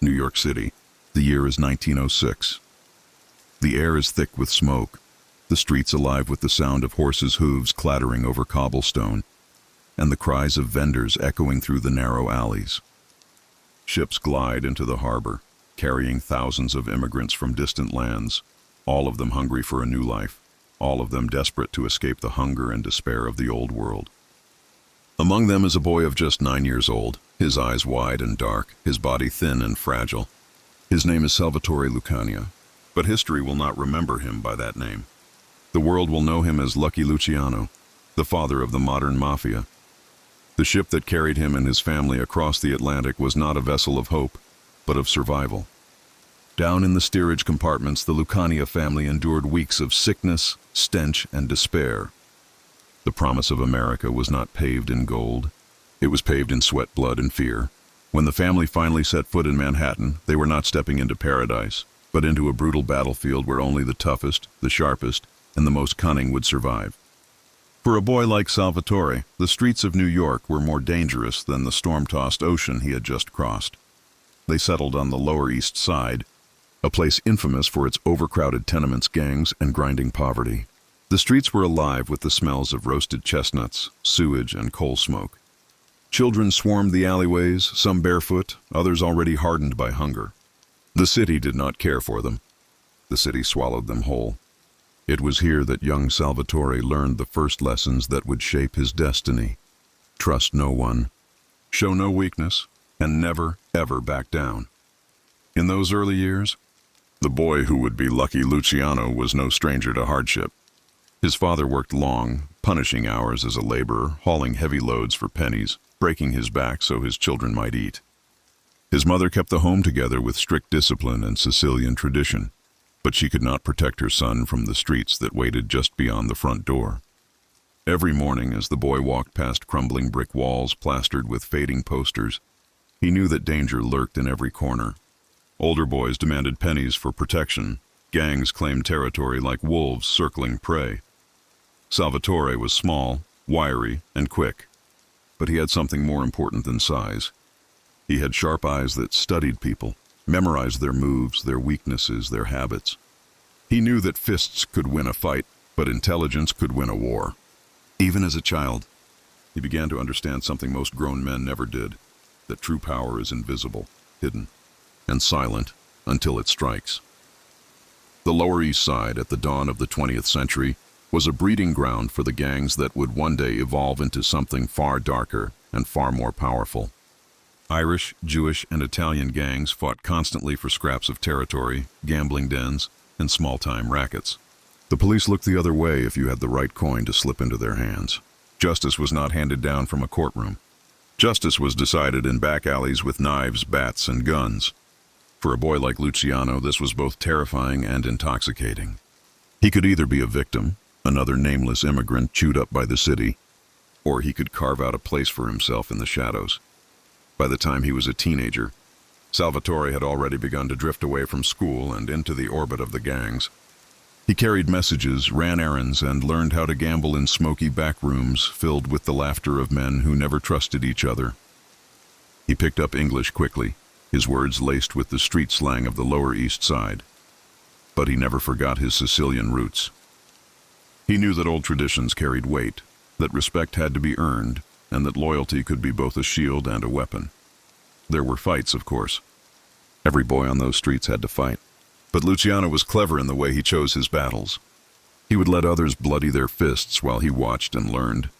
New York City. The year is 1906. The air is thick with smoke, the streets alive with the sound of horses' hooves clattering over cobblestone, and the cries of vendors echoing through the narrow alleys. Ships glide into the harbor, carrying thousands of immigrants from distant lands, all of them hungry for a new life, all of them desperate to escape the hunger and despair of the old world. Among them is a boy of just 9 years old, his eyes wide and dark, his body thin and fragile. His name is Salvatore Lucania, but history will not remember him by that name. The world will know him as Lucky Luciano, the father of the modern Mafia. The ship that carried him and his family across the Atlantic was not a vessel of hope, but of survival. Down in the steerage compartments, the Lucania family endured weeks of sickness, stench, and despair. The promise of America was not paved in gold. It was paved in sweat, blood, and fear. When the family finally set foot in Manhattan, they were not stepping into paradise, but into a brutal battlefield where only the toughest, the sharpest, and the most cunning would survive. For a boy like Salvatore, the streets of New York were more dangerous than the storm-tossed ocean he had just crossed. They settled on the Lower East Side, a place infamous for its overcrowded tenements, gangs, and grinding poverty. The streets were alive with the smells of roasted chestnuts, sewage, and coal smoke. Children swarmed the alleyways, some barefoot, others already hardened by hunger. The city did not care for them. The city swallowed them whole. It was here that young Salvatore learned the first lessons that would shape his destiny. Trust no one, show no weakness, and never, ever back down. In those early years, the boy who would be Lucky Luciano was no stranger to hardship. His father worked long, punishing hours as a laborer, hauling heavy loads for pennies, breaking his back so his children might eat. His mother kept the home together with strict discipline and Sicilian tradition, but she could not protect her son from the streets that waited just beyond the front door. Every morning, as the boy walked past crumbling brick walls plastered with fading posters, he knew that danger lurked in every corner. Older boys demanded pennies for protection. Gangs claimed territory like wolves circling prey. Salvatore was small, wiry, and quick, but he had something more important than size. He had sharp eyes that studied people, memorized their moves, their weaknesses, their habits. He knew that fists could win a fight, but intelligence could win a war. Even as a child, he began to understand something most grown men never did, that true power is invisible, hidden, and silent until it strikes. The Lower East Side, at the dawn of the 20th century, was a breeding ground for the gangs that would one day evolve into something far darker and far more powerful. Irish, Jewish, and Italian gangs fought constantly for scraps of territory, gambling dens, and small-time rackets. The police looked the other way if you had the right coin to slip into their hands. Justice was not handed down from a courtroom. Justice was decided in back alleys with knives, bats, and guns. For a boy like Luciano, this was both terrifying and intoxicating. He could either be a victim, another nameless immigrant chewed up by the city, or he could carve out a place for himself in the shadows. By the time he was a teenager, Salvatore had already begun to drift away from school and into the orbit of the gangs. He carried messages, ran errands, and learned how to gamble in smoky back rooms filled with the laughter of men who never trusted each other. He picked up English quickly, his words laced with the street slang of the Lower East Side. But he never forgot his Sicilian roots. He knew that old traditions carried weight, that respect had to be earned, and that loyalty could be both a shield and a weapon. There were fights, of course. Every boy on those streets had to fight. But Luciano was clever in the way he chose his battles. He would let others bloody their fists while he watched and learned.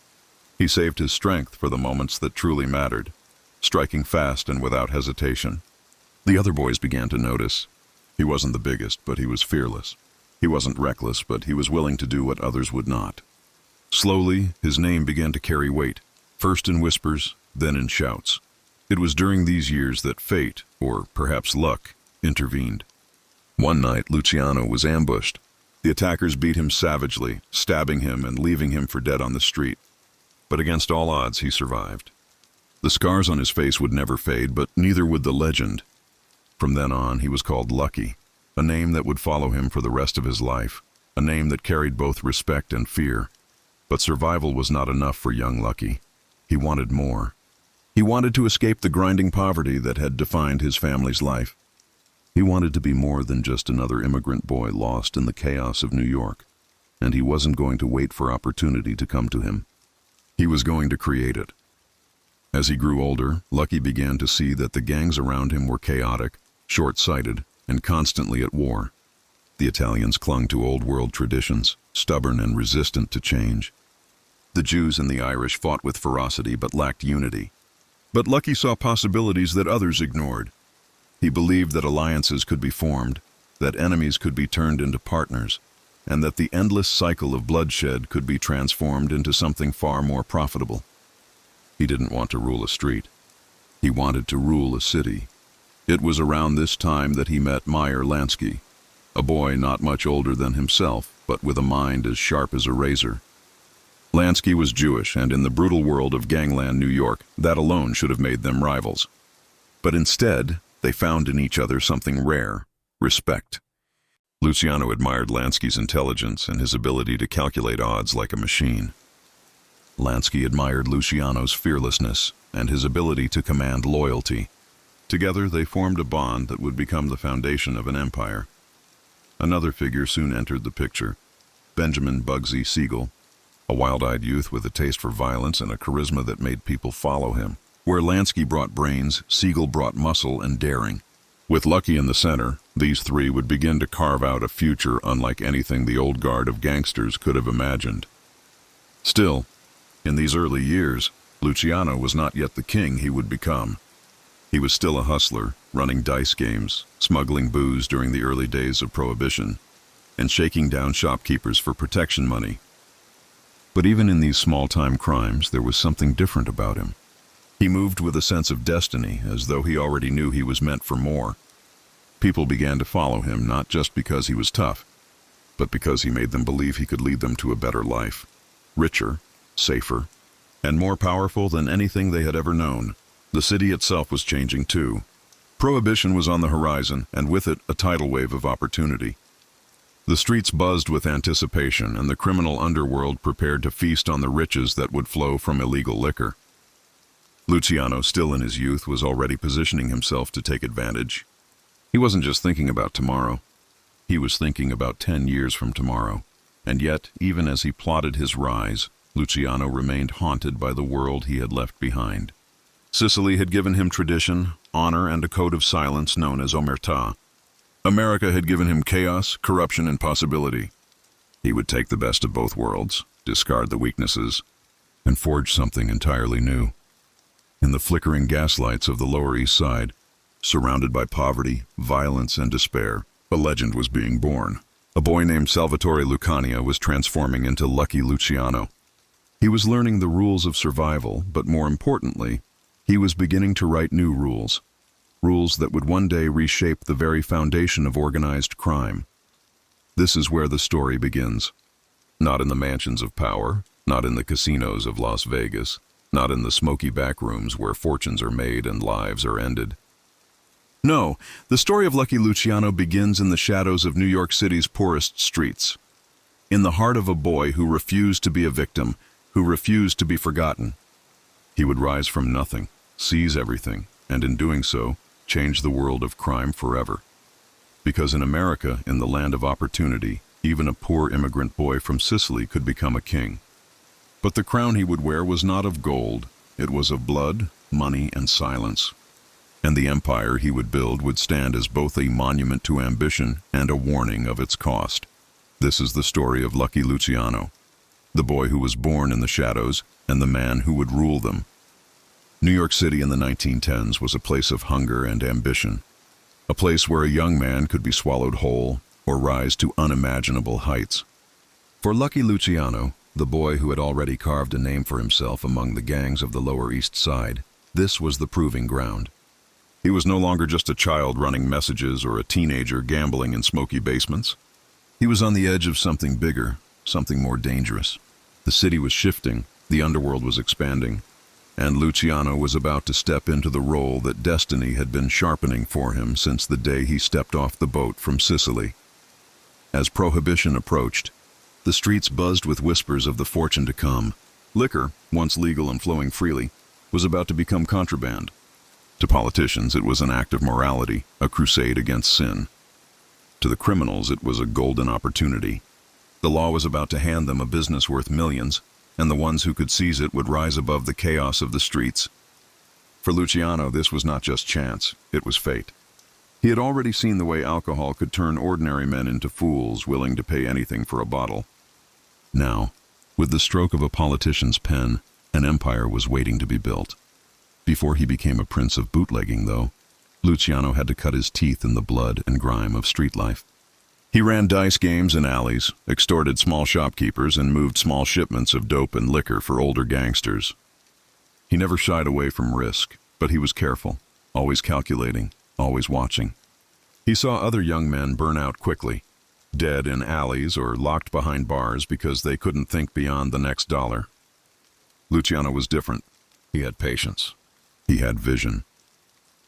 He saved his strength for the moments that truly mattered, striking fast and without hesitation. The other boys began to notice. He wasn't the biggest, but he was fearless. He wasn't reckless, but he was willing to do what others would not. Slowly, his name began to carry weight, first in whispers, then in shouts. It was during these years that fate, or perhaps luck, intervened. One night, Luciano was ambushed. The attackers beat him savagely, stabbing him and leaving him for dead on the street. But against all odds, he survived. The scars on his face would never fade, but neither would the legend. From then on, he was called Lucky, a name that would follow him for the rest of his life, a name that carried both respect and fear. But survival was not enough for young Lucky. He wanted more. He wanted to escape the grinding poverty that had defined his family's life. He wanted to be more than just another immigrant boy lost in the chaos of New York, and he wasn't going to wait for opportunity to come to him. He was going to create it. As he grew older, Lucky began to see that the gangs around him were chaotic, short-sighted, and constantly at war. The Italians clung to old-world traditions, stubborn and resistant to change. The Jews and the Irish fought with ferocity but lacked unity. But Lucky saw possibilities that others ignored. He believed that alliances could be formed, that enemies could be turned into partners, and that the endless cycle of bloodshed could be transformed into something far more profitable. He didn't want to rule a street. He wanted to rule a city. It was around this time that he met Meyer Lansky, a boy not much older than himself, but with a mind as sharp as a razor. Lansky was Jewish, and in the brutal world of gangland New York, that alone should have made them rivals. But instead, they found in each other something rare: respect. Luciano admired Lansky's intelligence and his ability to calculate odds like a machine. Lansky admired Luciano's fearlessness and his ability to command loyalty. Together, they formed a bond that would become the foundation of an empire. Another figure soon entered the picture: Benjamin Bugsy Siegel, a wild-eyed youth with a taste for violence and a charisma that made people follow him. Where Lansky brought brains, Siegel brought muscle and daring. With Lucky in the center, these three would begin to carve out a future unlike anything the old guard of gangsters could have imagined. Still, in these early years, Luciano was not yet the king he would become. He was still a hustler, running dice games, smuggling booze during the early days of Prohibition, and shaking down shopkeepers for protection money. But even in these small-time crimes, there was something different about him. He moved with a sense of destiny, as though he already knew he was meant for more. People began to follow him not just because he was tough, but because he made them believe he could lead them to a better life, richer, safer, and more powerful than anything they had ever known. The city itself was changing too. Prohibition was on the horizon, and with it, a tidal wave of opportunity. The streets buzzed with anticipation, and the criminal underworld prepared to feast on the riches that would flow from illegal liquor. Luciano, still in his youth, was already positioning himself to take advantage. He wasn't just thinking about tomorrow. He was thinking about 10 years from tomorrow. And yet, even as he plotted his rise, Luciano remained haunted by the world he had left behind. Sicily had given him tradition, honor, and a code of silence known as omertà. America had given him chaos, corruption, and possibility. He would take the best of both worlds, discard the weaknesses, and forge something entirely new. In the flickering gaslights of the Lower East Side, surrounded by poverty, violence, and despair, a legend was being born. A boy named Salvatore Lucania was transforming into Lucky Luciano. He was learning the rules of survival, but more importantly, he was beginning to write new rules. Rules that would one day reshape the very foundation of organized crime. This is where the story begins. Not in the mansions of power, not in the casinos of Las Vegas, not in the smoky back rooms where fortunes are made and lives are ended. No, the story of Lucky Luciano begins in the shadows of New York City's poorest streets. In the heart of a boy who refused to be a victim, who refused to be forgotten. He would rise from nothing, seize everything, and in doing so, change the world of crime forever. Because in America, in the land of opportunity, even a poor immigrant boy from Sicily could become a king. But the crown he would wear was not of gold. It was of blood, money, and silence. And the empire he would build would stand as both a monument to ambition and a warning of its cost. This is the story of Lucky Luciano, the boy who was born in the shadows and the man who would rule them. New York City in the 1910s was a place of hunger and ambition, a place where a young man could be swallowed whole or rise to unimaginable heights. For Lucky Luciano, the boy who had already carved a name for himself among the gangs of the Lower East Side, this was the proving ground. He was no longer just a child running messages or a teenager gambling in smoky basements. He was on the edge of something bigger, something more dangerous. The city was shifting, the underworld was expanding, and Luciano was about to step into the role that destiny had been sharpening for him since the day he stepped off the boat from Sicily. As Prohibition approached, the streets buzzed with whispers of the fortune to come. Liquor, once legal and flowing freely, was about to become contraband. To politicians, it was an act of morality, a crusade against sin. To the criminals, it was a golden opportunity. The law was about to hand them a business worth millions, and the ones who could seize it would rise above the chaos of the streets. For Luciano, this was not just chance, it was fate. He had already seen the way alcohol could turn ordinary men into fools willing to pay anything for a bottle. Now, with the stroke of a politician's pen, an empire was waiting to be built. Before he became a prince of bootlegging, though, Luciano had to cut his teeth in the blood and grime of street life. He ran dice games in alleys, extorted small shopkeepers, and moved small shipments of dope and liquor for older gangsters. He never shied away from risk, but he was careful, always calculating, always watching. He saw other young men burn out quickly, dead in alleys or locked behind bars because they couldn't think beyond the next dollar. Luciano was different. He had patience. He had vision.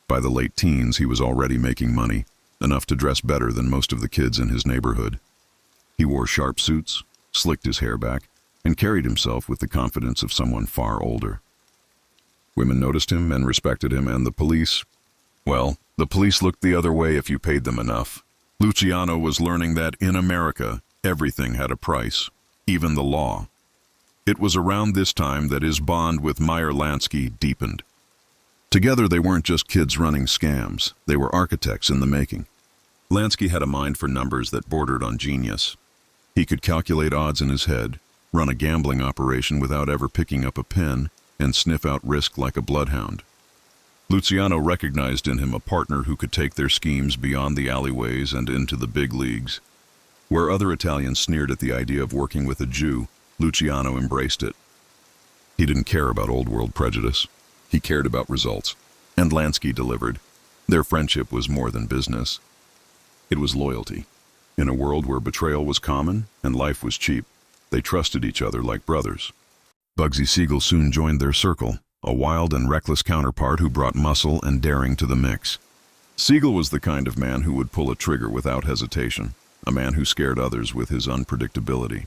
By the late teens, he was already making money, enough to dress better than most of the kids in his neighborhood. He wore sharp suits, slicked his hair back, and carried himself with the confidence of someone far older. Women noticed him and respected him, and the police looked the other way if you paid them enough. Luciano was learning that in America, everything had a price, even the law. It was around this time that his bond with Meyer Lansky deepened. Together, they weren't just kids running scams, they were architects in the making. Lansky had a mind for numbers that bordered on genius. He could calculate odds in his head, run a gambling operation without ever picking up a pen, and sniff out risk like a bloodhound. Luciano recognized in him a partner who could take their schemes beyond the alleyways and into the big leagues. Where other Italians sneered at the idea of working with a Jew, Luciano embraced it. He didn't care about old-world prejudice. He cared about results, and Lansky delivered. Their friendship was more than business. It was loyalty. In a world where betrayal was common and life was cheap, they trusted each other like brothers. Bugsy Siegel soon joined their circle, a wild and reckless counterpart who brought muscle and daring to the mix. Siegel was the kind of man who would pull a trigger without hesitation, a man who scared others with his unpredictability.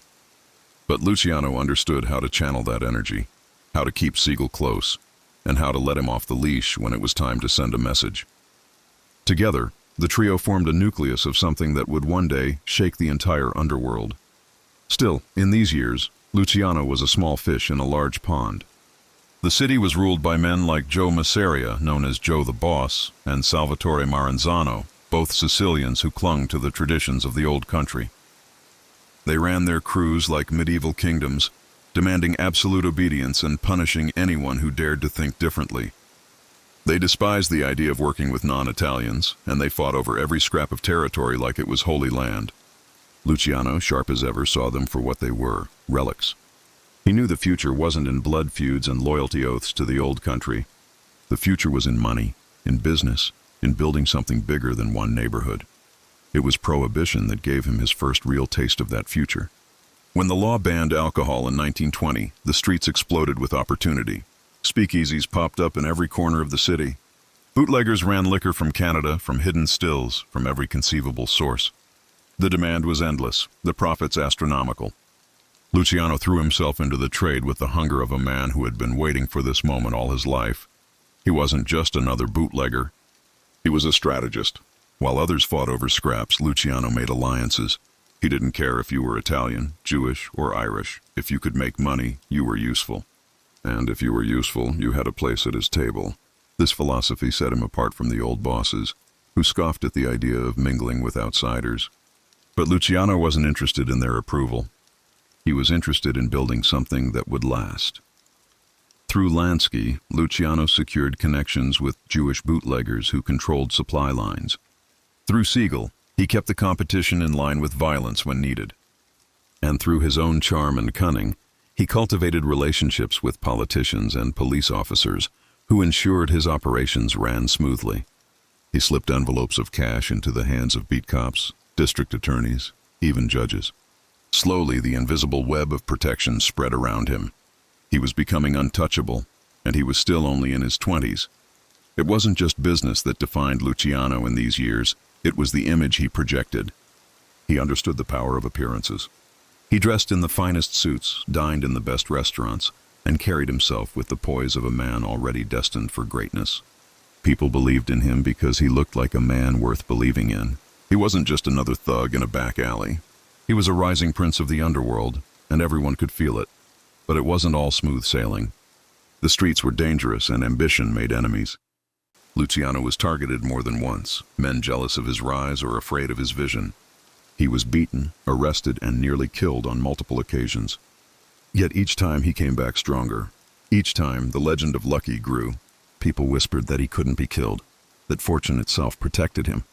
But Luciano understood how to channel that energy, how to keep Siegel close, and how to let him off the leash when it was time to send a message. Together, the trio formed a nucleus of something that would one day shake the entire underworld. Still, in these years, Luciano was a small fish in a large pond. The city was ruled by men like Joe Masseria, known as Joe the Boss, and Salvatore Maranzano, both Sicilians who clung to the traditions of the old country. They ran their crews like medieval kingdoms, demanding absolute obedience and punishing anyone who dared to think differently. They despised the idea of working with non-Italians, and they fought over every scrap of territory like it was holy land. Luciano, sharp as ever, saw them for what they were, relics. He knew the future wasn't in blood feuds and loyalty oaths to the old country. The future was in money, in business, in building something bigger than one neighborhood. It was prohibition that gave him his first real taste of that future. When the law banned alcohol in 1920, the streets exploded with opportunity. Speakeasies popped up in every corner of the city. Bootleggers ran liquor from Canada, from hidden stills, from every conceivable source. The demand was endless, the profits astronomical. Luciano threw himself into the trade with the hunger of a man who had been waiting for this moment all his life. He wasn't just another bootlegger. He was a strategist. While others fought over scraps, Luciano made alliances. He didn't care if you were Italian, Jewish, or Irish. If you could make money, you were useful. And if you were useful, you had a place at his table. This philosophy set him apart from the old bosses, who scoffed at the idea of mingling with outsiders. But Luciano wasn't interested in their approval. He was interested in building something that would last. Through Lansky, Luciano secured connections with Jewish bootleggers who controlled supply lines. Through Siegel, he kept the competition in line with violence when needed. And through his own charm and cunning, he cultivated relationships with politicians and police officers who ensured his operations ran smoothly. He slipped envelopes of cash into the hands of beat cops, district attorneys, even judges. Slowly, the invisible web of protection spread around him. He was becoming untouchable, and he was still only in his 20s. It wasn't just business that defined Luciano in these years, it was the image he projected. He understood the power of appearances. He dressed in the finest suits, dined in the best restaurants, and carried himself with the poise of a man already destined for greatness. People believed in him because he looked like a man worth believing in. He wasn't just another thug in a back alley. He was a rising prince of the underworld, and everyone could feel it. But it wasn't all smooth sailing. The streets were dangerous and ambition made enemies. Luciano was targeted more than once, men jealous of his rise or afraid of his vision. He was beaten, arrested, and nearly killed on multiple occasions. Yet each time he came back stronger. Each time the legend of Lucky grew. People whispered that he couldn't be killed, that fortune itself protected him.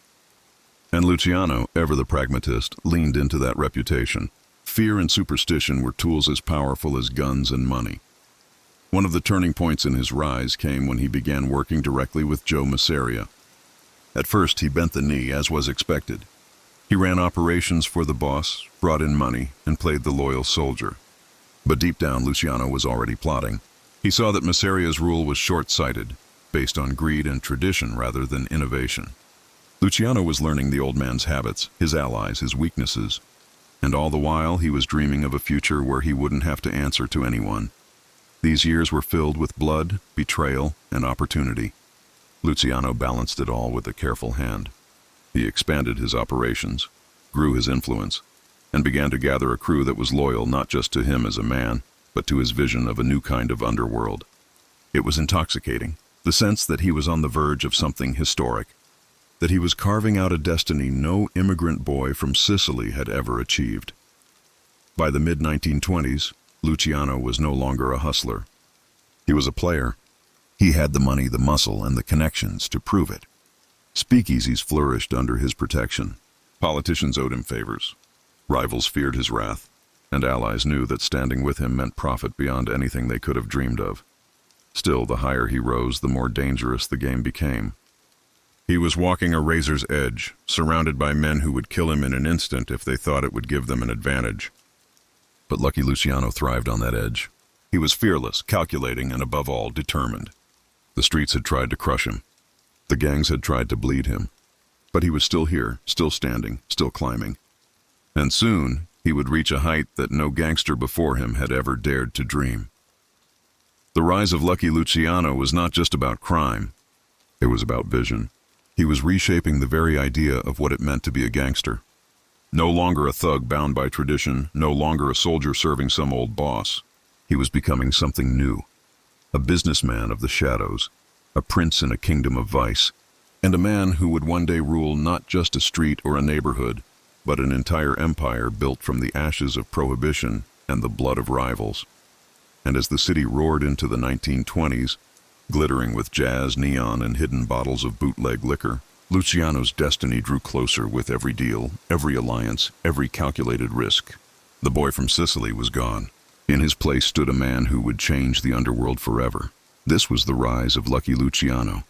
And Luciano, ever the pragmatist, leaned into that reputation. Fear and superstition were tools as powerful as guns and money. One of the turning points in his rise came when he began working directly with Joe Masseria. At first, he bent the knee, as was expected. He ran operations for the boss, brought in money, and played the loyal soldier. But deep down, Luciano was already plotting. He saw that Masseria's rule was short-sighted, based on greed and tradition rather than innovation. Luciano was learning the old man's habits, his allies, his weaknesses. And all the while, he was dreaming of a future where he wouldn't have to answer to anyone. These years were filled with blood, betrayal, and opportunity. Luciano balanced it all with a careful hand. He expanded his operations, grew his influence, and began to gather a crew that was loyal not just to him as a man, but to his vision of a new kind of underworld. It was intoxicating, the sense that he was on the verge of something historic, that he was carving out a destiny no immigrant boy from Sicily had ever achieved. By the mid-1920s, Luciano was no longer a hustler. He was a player. He had the money, the muscle, and the connections to prove it. Speakeasies flourished under his protection. Politicians owed him favors. Rivals feared his wrath, and allies knew that standing with him meant profit beyond anything they could have dreamed of. Still, the higher he rose, the more dangerous the game became. He was walking a razor's edge, surrounded by men who would kill him in an instant if they thought it would give them an advantage. But Lucky Luciano thrived on that edge. He was fearless, calculating, and above all, determined. The streets had tried to crush him. The gangs had tried to bleed him. But he was still here, still standing, still climbing. And soon, he would reach a height that no gangster before him had ever dared to dream. The rise of Lucky Luciano was not just about crime. It was about vision. He was reshaping the very idea of what it meant to be a gangster. No longer a thug bound by tradition, no longer a soldier serving some old boss. He was becoming something new. A businessman of the shadows, a prince in a kingdom of vice, and a man who would one day rule not just a street or a neighborhood, but an entire empire built from the ashes of prohibition and the blood of rivals. And as the city roared into the 1920s, glittering with jazz, neon, and hidden bottles of bootleg liquor, Luciano's destiny drew closer with every deal, every alliance, every calculated risk. The boy from Sicily was gone. In his place stood a man who would change the underworld forever. This was the rise of Lucky Luciano.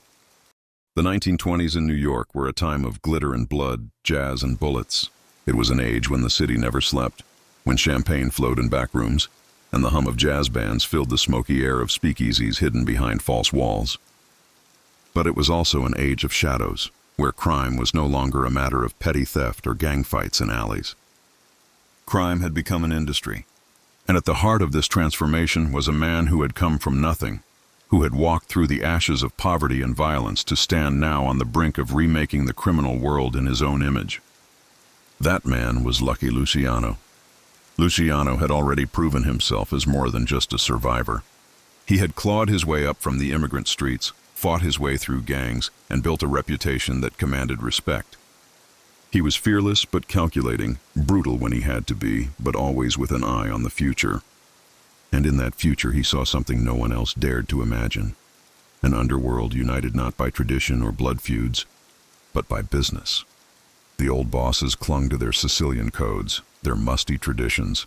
The 1920s in New York were a time of glitter and blood, jazz and bullets. It was an age when the city never slept, when champagne flowed in back rooms, and the hum of jazz bands filled the smoky air of speakeasies hidden behind false walls. But it was also an age of shadows, where crime was no longer a matter of petty theft or gang fights in alleys. Crime had become an industry, and at the heart of this transformation was a man who had come from nothing, who had walked through the ashes of poverty and violence to stand now on the brink of remaking the criminal world in his own image. That man was Lucky Luciano. Luciano had already proven himself as more than just a survivor. He had clawed his way up from the immigrant streets, fought his way through gangs, and built a reputation that commanded respect. He was fearless but calculating, brutal when he had to be, but always with an eye on the future. And in that future he saw something no one else dared to imagine. An underworld united not by tradition or blood feuds, but by business. The old bosses clung to their Sicilian codes, their musty traditions,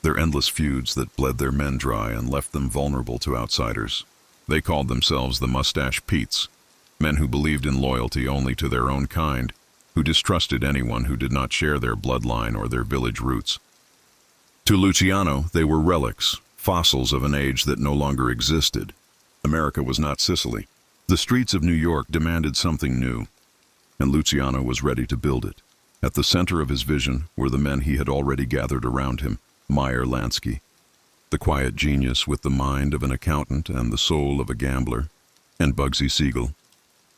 their endless feuds that bled their men dry and left them vulnerable to outsiders. They called themselves the Mustache Petes, men who believed in loyalty only to their own kind, who distrusted anyone who did not share their bloodline or their village roots. To Luciano, they were relics, fossils of an age that no longer existed. America was not Sicily. The streets of New York demanded something new, and Luciano was ready to build it. At the center of his vision were the men he had already gathered around him, Meyer Lansky. the quiet genius with the mind of an accountant and the soul of a gambler, and Bugsy Siegel,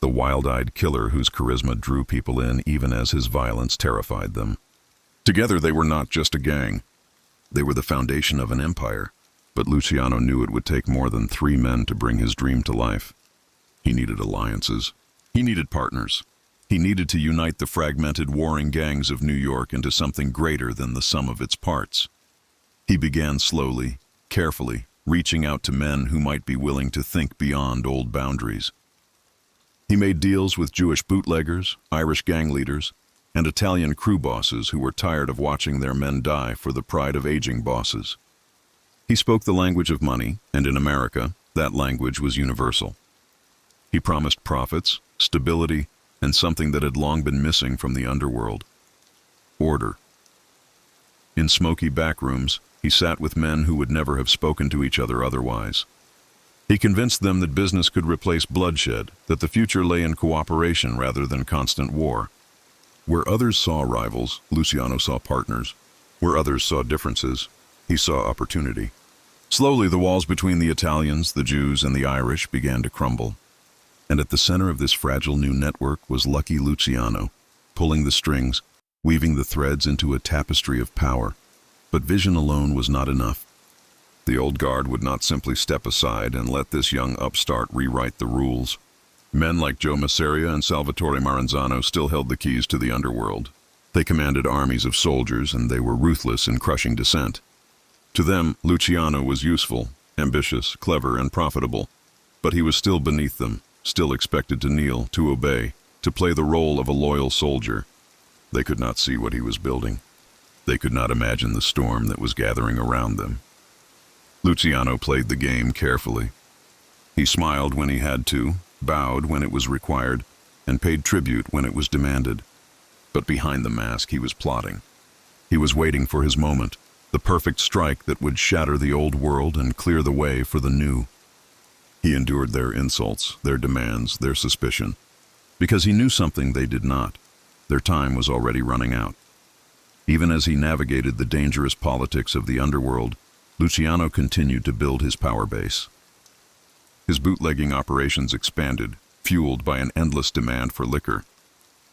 the wild-eyed killer whose charisma drew people in even as his violence terrified them. Together they were not just a gang. They were the foundation of an empire, but Luciano knew it would take more than 3 men to bring his dream to life. He needed alliances. He needed partners. He needed to unite the fragmented, warring gangs of New York into something greater than the sum of its parts. He began slowly, carefully, reaching out to men who might be willing to think beyond old boundaries. He made deals with Jewish bootleggers, Irish gang leaders, and Italian crew bosses who were tired of watching their men die for the pride of aging bosses. He spoke the language of money, and in America, that language was universal. He promised profits, stability, and something that had long been missing from the underworld: order. In smoky backrooms, he sat with men who would never have spoken to each other otherwise. He convinced them that business could replace bloodshed, that the future lay in cooperation rather than constant war. Where others saw rivals, Luciano saw partners. Where others saw differences, he saw opportunity. Slowly, the walls between the Italians, the Jews, and the Irish began to crumble. And at the center of this fragile new network was Lucky Luciano, pulling the strings, weaving the threads into a tapestry of power. But vision alone was not enough. The old guard would not simply step aside and let this young upstart rewrite the rules. Men like Joe Masseria and Salvatore Maranzano still held the keys to the underworld. They commanded armies of soldiers, and they were ruthless in crushing dissent. To them, Luciano was useful, ambitious, clever, and profitable. But he was still beneath them, still expected to kneel, to obey, to play the role of a loyal soldier. They could not see what he was building. They could not imagine the storm that was gathering around them. Luciano played the game carefully. He smiled when he had to, bowed when it was required, and paid tribute when it was demanded. But behind the mask he was plotting. He was waiting for his moment, the perfect strike that would shatter the old world and clear the way for the new. He endured their insults, their demands, their suspicion, because he knew something they did not. Their time was already running out. Even as he navigated the dangerous politics of the underworld, Luciano continued to build his power base. His bootlegging operations expanded, fueled by an endless demand for liquor.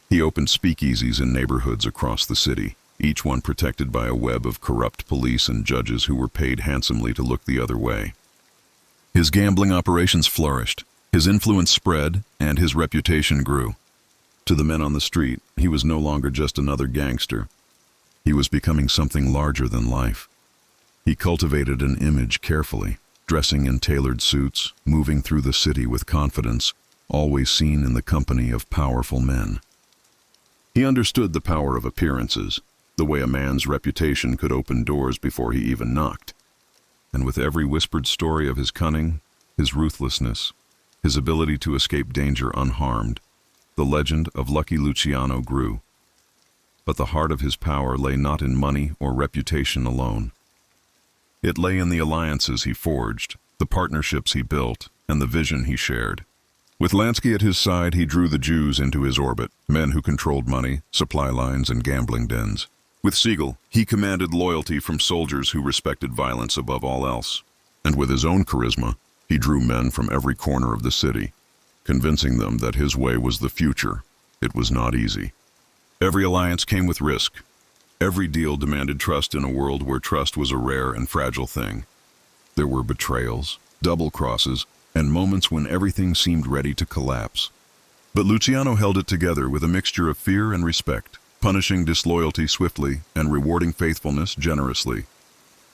He opened speakeasies in neighborhoods across the city, each one protected by a web of corrupt police and judges who were paid handsomely to look the other way. His gambling operations flourished, his influence spread, and his reputation grew. To the men on the street, he was no longer just another gangster. He was becoming something larger than life. He cultivated an image carefully, dressing in tailored suits, moving through the city with confidence, always seen in the company of powerful men. He understood the power of appearances, the way a man's reputation could open doors before he even knocked. And with every whispered story of his cunning, his ruthlessness, his ability to escape danger unharmed, the legend of Lucky Luciano grew. But the heart of his power lay not in money or reputation alone. It lay in the alliances he forged, the partnerships he built, and the vision he shared. With Lansky at his side, he drew the Jews into his orbit, men who controlled money, supply lines, and gambling dens. With Siegel, he commanded loyalty from soldiers who respected violence above all else. And with his own charisma, he drew men from every corner of the city, convincing them that his way was the future. It was not easy. Every alliance came with risk. Every deal demanded trust in a world where trust was a rare and fragile thing. There were betrayals, double crosses, and moments when everything seemed ready to collapse. But Luciano held it together with a mixture of fear and respect, punishing disloyalty swiftly and rewarding faithfulness generously.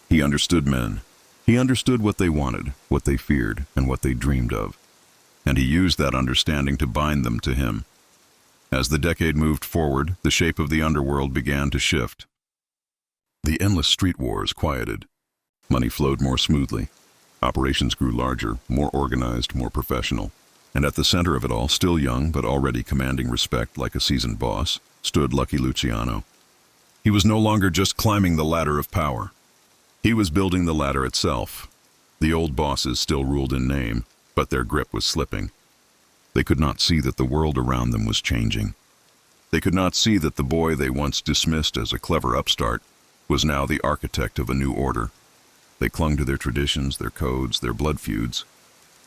He understood men. He understood what they wanted, what they feared, and what they dreamed of. And he used that understanding to bind them to him. As the decade moved forward, the shape of the underworld began to shift. The endless street wars quieted. Money flowed more smoothly. Operations grew larger, more organized, more professional. And at the center of it all, still young but already commanding respect like a seasoned boss, stood Lucky Luciano. He was no longer just climbing the ladder of power. He was building the ladder itself. The old bosses still ruled in name, but their grip was slipping. They could not see that the world around them was changing. They could not see that the boy they once dismissed as a clever upstart was now the architect of a new order. They clung to their traditions, their codes, their blood feuds.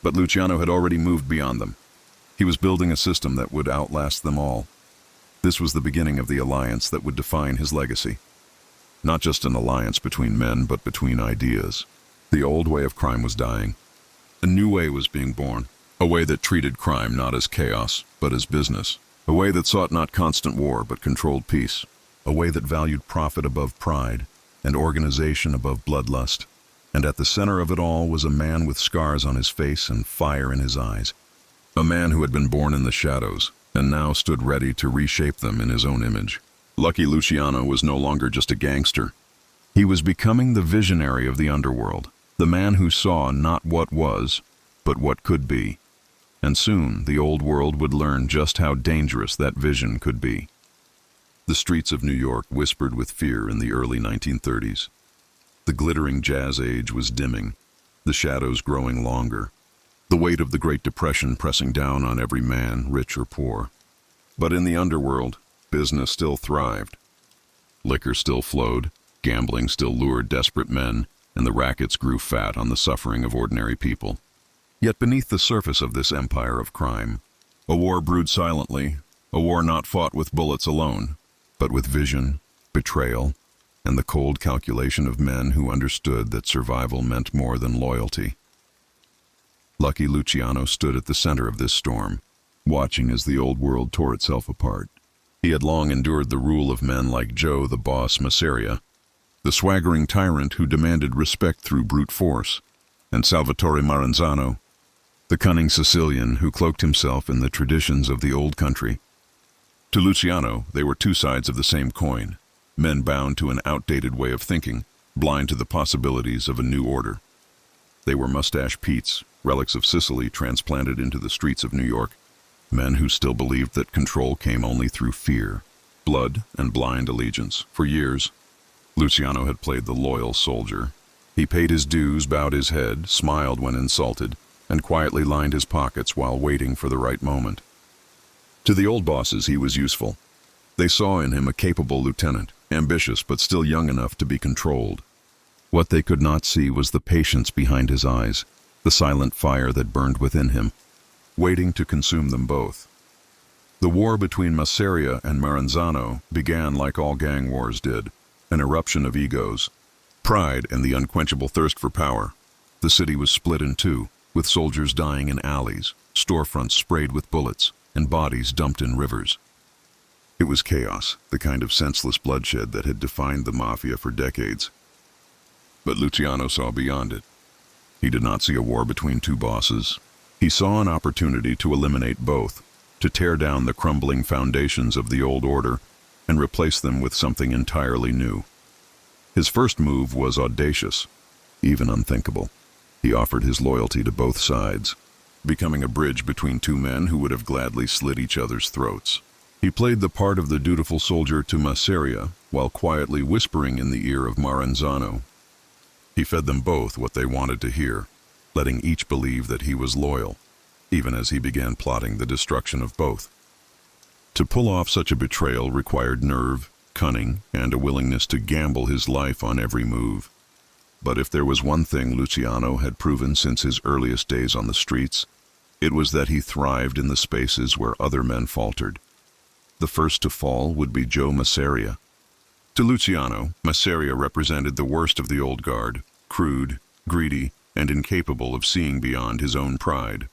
But Luciano had already moved beyond them. He was building a system that would outlast them all. This was the beginning of the alliance that would define his legacy. Not just an alliance between men, but between ideas. The old way of crime was dying. A new way was being born. A way that treated crime not as chaos, but as business. A way that sought not constant war, but controlled peace. A way that valued profit above pride, and organization above bloodlust. And at the center of it all was a man with scars on his face and fire in his eyes. A man who had been born in the shadows, and now stood ready to reshape them in his own image. Lucky Luciano was no longer just a gangster. He was becoming the visionary of the underworld, the man who saw not what was, but what could be. And soon the old world would learn just how dangerous that vision could be. The streets of New York whispered with fear in the early 1930s. The glittering jazz age was dimming, the shadows growing longer, the weight of the Great Depression pressing down on every man, rich or poor. But in the underworld, business still thrived. Liquor still flowed, gambling still lured desperate men, and the rackets grew fat on the suffering of ordinary people. Yet beneath the surface of this empire of crime, a war brewed silently, a war not fought with bullets alone, but with vision, betrayal, and the cold calculation of men who understood that survival meant more than loyalty. Lucky Luciano stood at the center of this storm, watching as the old world tore itself apart. He had long endured the rule of men like Joe the Boss Mafia, the swaggering tyrant who demanded respect through brute force, and Salvatore Maranzano, the cunning Sicilian who cloaked himself in the traditions of the old country. To Luciano, they were two sides of the same coin, men bound to an outdated way of thinking, blind to the possibilities of a new order. They were mustache Petes, relics of Sicily transplanted into the streets of New York, men who still believed that control came only through fear, blood, and blind allegiance. For years, Luciano had played the loyal soldier. He paid his dues, bowed his head, smiled when insulted, and quietly lined his pockets while waiting for the right moment. To the old bosses, he was useful. They saw in him a capable lieutenant, ambitious but still young enough to be controlled. What they could not see was the patience behind his eyes, the silent fire that burned within him, waiting to consume them both. The war between Mafia and Maranzano began like all gang wars did, an eruption of egos, pride, and the unquenchable thirst for power. The city was split in two, with soldiers dying in alleys, storefronts sprayed with bullets, and bodies dumped in rivers. It was chaos, the kind of senseless bloodshed that had defined the Mafia for decades. But Luciano saw beyond it. He did not see a war between two bosses. He saw an opportunity to eliminate both, to tear down the crumbling foundations of the old order and replace them with something entirely new. His first move was audacious, even unthinkable. He offered his loyalty to both sides, becoming a bridge between two men who would have gladly slit each other's throats. He played the part of the dutiful soldier to Mafia while quietly whispering in the ear of Maranzano. He fed them both what they wanted to hear, letting each believe that he was loyal, even as he began plotting the destruction of both. To pull off such a betrayal required nerve, cunning, and a willingness to gamble his life on every move. But if there was one thing Luciano had proven since his earliest days on the streets, it was that he thrived in the spaces where other men faltered. The first to fall would be Joe Mafia. To Luciano, Mafia represented the worst of the old guard, crude, greedy, and incapable of seeing beyond his own pride.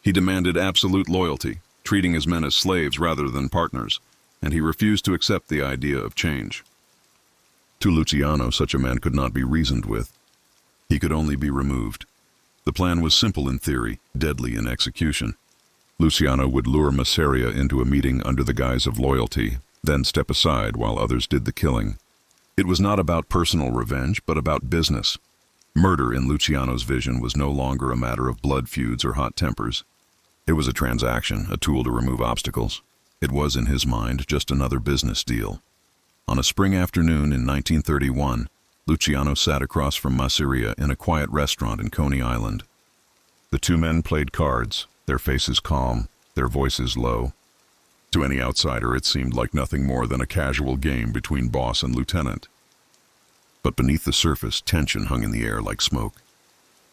He demanded absolute loyalty, treating his men as slaves rather than partners, and he refused to accept the idea of change. To Luciano, such a man could not be reasoned with. He could only be removed. The plan was simple in theory, deadly in execution. Luciano would lure Mafia into a meeting under the guise of loyalty, then step aside while others did the killing. It was not about personal revenge, but about business. Murder in Luciano's vision was no longer a matter of blood feuds or hot tempers. It was a transaction, a tool to remove obstacles. It was, in his mind, just another business deal. On a spring afternoon in 1931, Luciano sat across from Mafia in a quiet restaurant in Coney Island. The two men played cards, their faces calm, their voices low. To any outsider, it seemed like nothing more than a casual game between boss and lieutenant. but beneath the surface, tension hung in the air like smoke.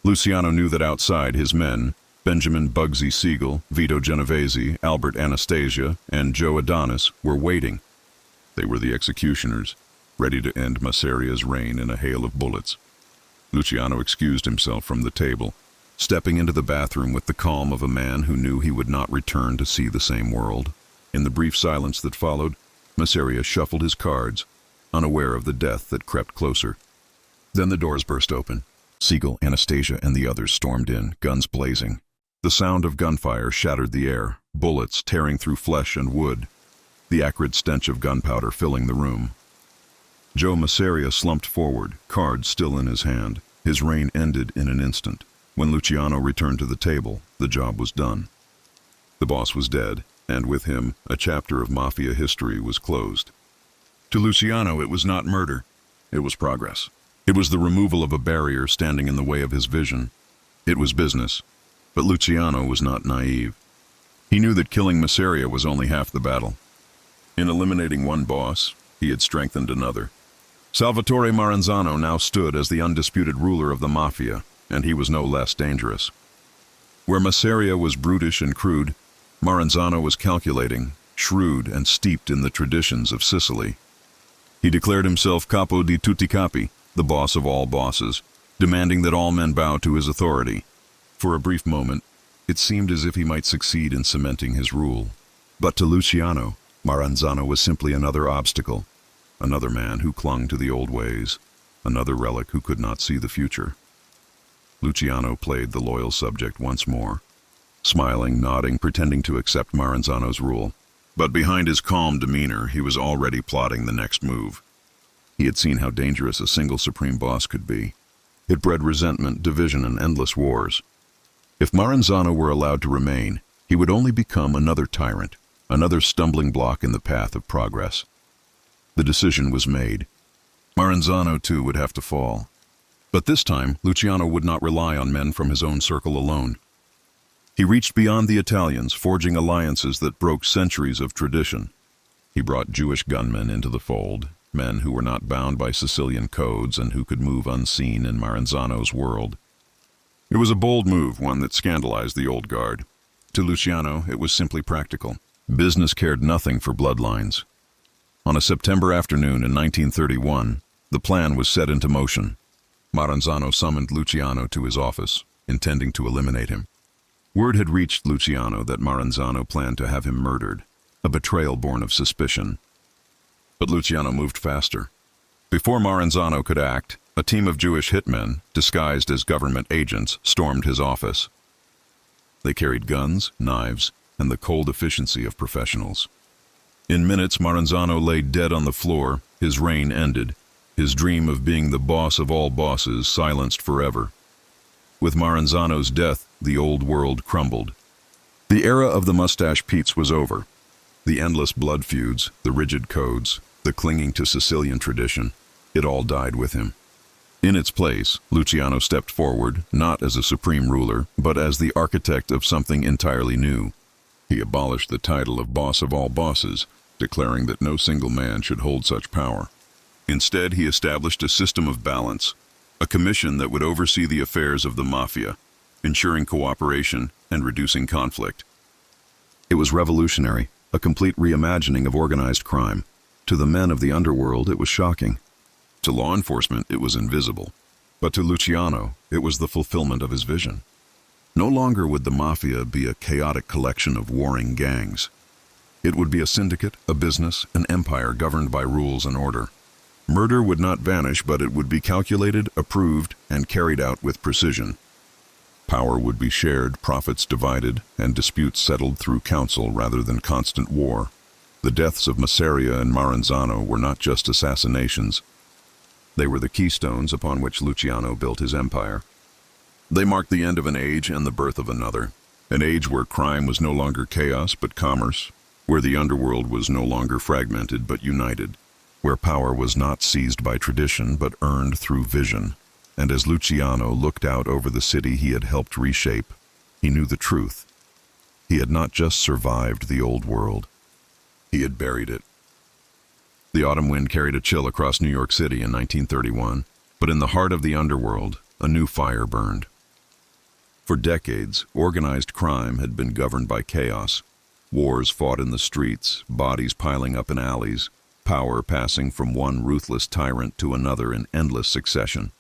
Luciano knew that outside, his men, Benjamin Bugsy Siegel, Vito Genovese, Albert Anastasia, and Joe Adonis, were waiting. They were the executioners, ready to end Masseria's reign in a hail of bullets. Luciano excused himself from the table, stepping into the bathroom with the calm of a man who knew he would not return to see the same world. In the brief silence that followed, Masseria shuffled his cards, unaware of the death that crept closer. Then the doors burst open. Siegel, Anastasia, and the others stormed in, guns blazing. The sound of gunfire shattered the air, bullets tearing through flesh and wood, the acrid stench of gunpowder filling the room. Joe Masseria slumped forward, cards still in his hand. His reign ended in an instant. When Luciano returned to the table, the job was done. The boss was dead, and with him, a chapter of Mafia history was closed. To Luciano, it was not murder. It was progress. It was the removal of a barrier standing in the way of his vision. It was business. But Luciano was not naive. He knew that killing Masseria was only half the battle. In eliminating one boss, he had strengthened another. Salvatore Maranzano now stood as the undisputed ruler of the Mafia, and he was no less dangerous. Where Masseria was brutish and crude, Maranzano was calculating, shrewd, and steeped in the traditions of Sicily. He declared himself capo di tutti capi, the boss of all bosses, demanding that all men bow to his authority. For a brief moment, it seemed as if he might succeed in cementing his rule. But to Luciano, Maranzano was simply another obstacle, another man who clung to the old ways, another relic who could not see the future. Luciano played the loyal subject once more, smiling, nodding, pretending to accept Maranzano's rule. But behind his calm demeanor, he was already plotting the next move. He had seen how dangerous a single supreme boss could be. It bred resentment, division, and endless wars. If Maranzano were allowed to remain, he would only become another tyrant, another stumbling block in the path of progress. The decision was made. Maranzano, too, would have to fall. But this time, Luciano would not rely on men from his own circle alone. He reached beyond the Italians, forging alliances that broke centuries of tradition. He brought Jewish gunmen into the fold, men who were not bound by Sicilian codes and who could move unseen in Maranzano's world. It was a bold move, one that scandalized the old guard. To Luciano, it was simply practical. Business cared nothing for bloodlines. On a September afternoon in 1931, the plan was set into motion. Maranzano summoned Luciano to his office, intending to eliminate him. Word had reached Luciano that Maranzano planned to have him murdered, a betrayal born of suspicion. But Luciano moved faster. Before Maranzano could act, a team of Jewish hitmen, disguised as government agents, stormed his office. They carried guns, knives, and the cold efficiency of professionals. In minutes, Maranzano lay dead on the floor, his reign ended, his dream of being the boss of all bosses silenced forever. With Maranzano's death, the old world crumbled. The era of the mustache Petes was over. The endless blood feuds, the rigid codes, the clinging to Sicilian tradition, it all died with him. In its place, Luciano stepped forward, not as a supreme ruler, but as the architect of something entirely new. He abolished the title of boss of all bosses, declaring that no single man should hold such power. Instead, he established a system of balance, a commission that would oversee the affairs of the Mafia, ensuring cooperation and reducing conflict. It was revolutionary, a complete reimagining of organized crime. To the men of the underworld, it was shocking. To law enforcement, it was invisible. But to Luciano, it was the fulfillment of his vision. No longer would the Mafia be a chaotic collection of warring gangs. It would be a syndicate, a business, an empire governed by rules and order. Murder would not vanish, but it would be calculated, approved, and carried out with precision. Power would be shared, profits divided, and disputes settled through counsel rather than constant war. The deaths of Masseria and Maranzano were not just assassinations. They were the keystones upon which Luciano built his empire. They marked the end of an age and the birth of another, an age where crime was no longer chaos but commerce, where the underworld was no longer fragmented but united, where power was not seized by tradition but earned through vision. And as Luciano looked out over the city he had helped reshape, he knew the truth. He had not just survived the old world, he had buried it. The autumn wind carried a chill across New York City in 1931, but in the heart of the underworld, a new fire burned. For decades, organized crime had been governed by chaos. Wars fought in the streets, bodies piling up in alleys, power passing from one ruthless tyrant to another in endless succession.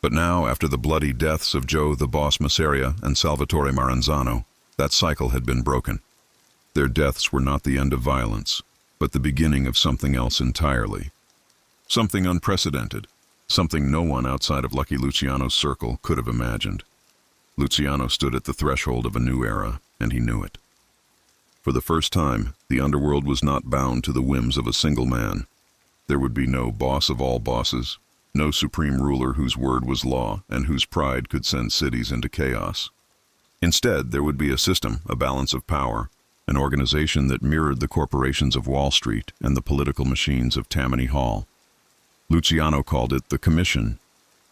But now, after the bloody deaths of Joe the Boss Masseria and Salvatore Maranzano, that cycle had been broken. Their deaths were not the end of violence, but the beginning of something else entirely. Something unprecedented, something no one outside of Lucky Luciano's circle could have imagined. Luciano stood at the threshold of a new era, and he knew it. For the first time, the underworld was not bound to the whims of a single man. There would be no boss of all bosses, no supreme ruler whose word was law and whose pride could send cities into chaos. Instead, there would be a system, a balance of power, an organization that mirrored the corporations of Wall Street and the political machines of Tammany Hall. Luciano called it the Commission,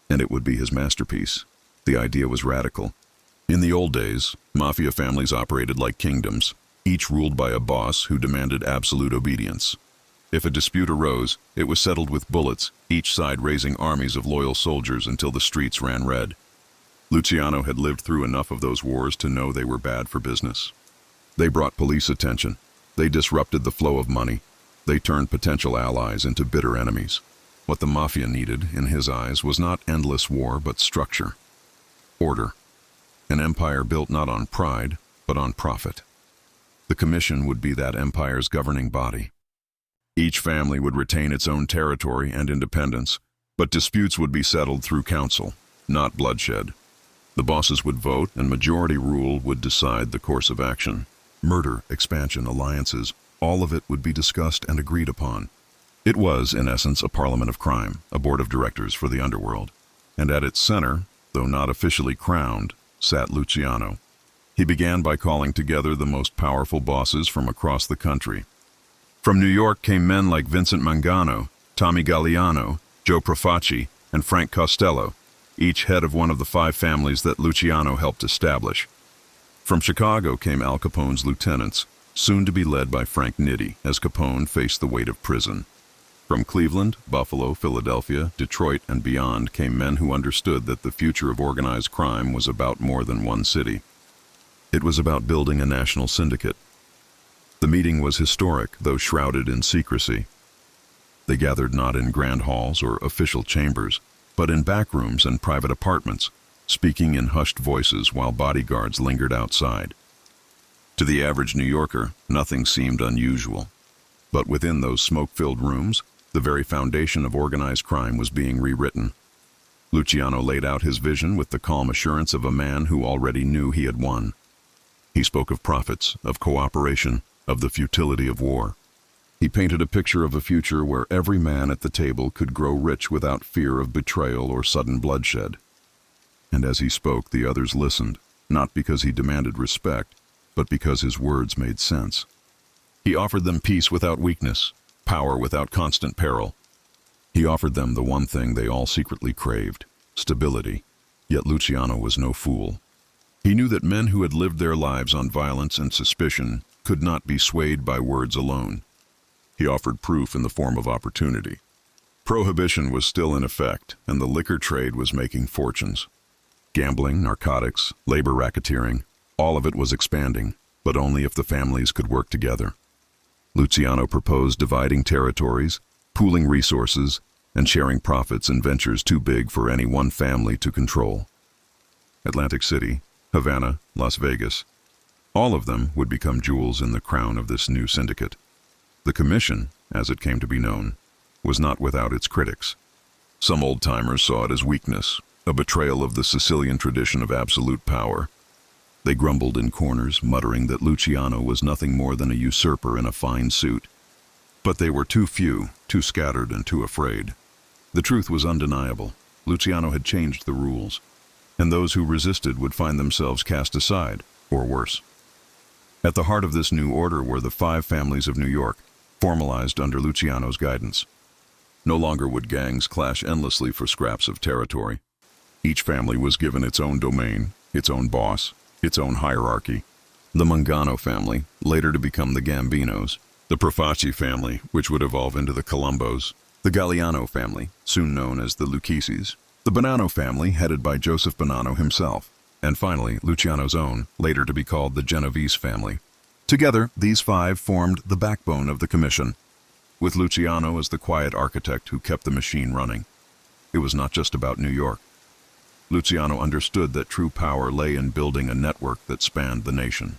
and it would be his masterpiece. The idea was radical. In the old days, mafia families operated like kingdoms, each ruled by a boss who demanded absolute obedience. If a dispute arose, it was settled with bullets, each side raising armies of loyal soldiers until the streets ran red. Luciano had lived through enough of those wars to know they were bad for business. They brought police attention. They disrupted the flow of money. They turned potential allies into bitter enemies. What the Mafia needed, in his eyes, was not endless war, but structure. Order. An empire built not on pride, but on profit. The Commission would be that empire's governing body. Each family would retain its own territory and independence, but disputes would be settled through council, not bloodshed. The bosses would vote, and majority rule would decide the course of action. Murder, expansion, alliances, all of it would be discussed and agreed upon. It was, in essence, a parliament of crime, a board of directors for the underworld. And at its center, though not officially crowned, sat Luciano. He began by calling together the most powerful bosses from across the country. From New York came men like Vincent Mangano, Tommy Galliano, Joe Profaci, and Frank Costello, each head of one of the 5 families that Luciano helped establish. From Chicago came Al Capone's lieutenants, soon to be led by Frank Nitti, as Capone faced the weight of prison. From Cleveland, Buffalo, Philadelphia, Detroit, and beyond came men who understood that the future of organized crime was about more than one city. It was about building a national syndicate. The meeting was historic, though shrouded in secrecy. They gathered not in grand halls or official chambers, but in back rooms and private apartments, speaking in hushed voices while bodyguards lingered outside. To the average New Yorker, nothing seemed unusual. But within those smoke-filled rooms, the very foundation of organized crime was being rewritten. Luciano laid out his vision with the calm assurance of a man who already knew he had won. He spoke of profits, of cooperation, of the futility of war. He painted a picture of a future where every man at the table could grow rich without fear of betrayal or sudden bloodshed. And as he spoke, the others listened, not because he demanded respect, but because his words made sense. He offered them peace without weakness, power without constant peril. He offered them the one thing they all secretly craved, stability. Yet Luciano was no fool. He knew that men who had lived their lives on violence and suspicion could not be swayed by words alone. He offered proof in the form of opportunity. Prohibition was still in effect, and the liquor trade was making fortunes. Gambling, narcotics, labor racketeering, all of it was expanding, but only if the families could work together. Luciano proposed dividing territories, pooling resources, and sharing profits in ventures too big for any one family to control. Atlantic City, Havana, Las Vegas, all of them would become jewels in the crown of this new syndicate. The Commission, as it came to be known, was not without its critics. Some old-timers saw it as weakness, a betrayal of the Sicilian tradition of absolute power. They grumbled in corners, muttering that Luciano was nothing more than a usurper in a fine suit. But they were too few, too scattered, and too afraid. The truth was undeniable. Luciano had changed the rules, and those who resisted would find themselves cast aside, or worse. At the heart of this new order were the 5 families of New York, formalized under Luciano's guidance. No longer would gangs clash endlessly for scraps of territory. Each family was given its own domain, its own boss, its own hierarchy. The Mangano family, later to become the Gambinos, the Profaci family, which would evolve into the Colombos, the Galliano family, soon known as the Luccheses, the Bonanno family, headed by Joseph Bonanno himself, and finally, Luciano's own, later to be called the Genovese family. Together, these five formed the backbone of the commission, with Luciano as the quiet architect who kept the machine running. It was not just about New York. Luciano understood that true power lay in building a network that spanned the nation.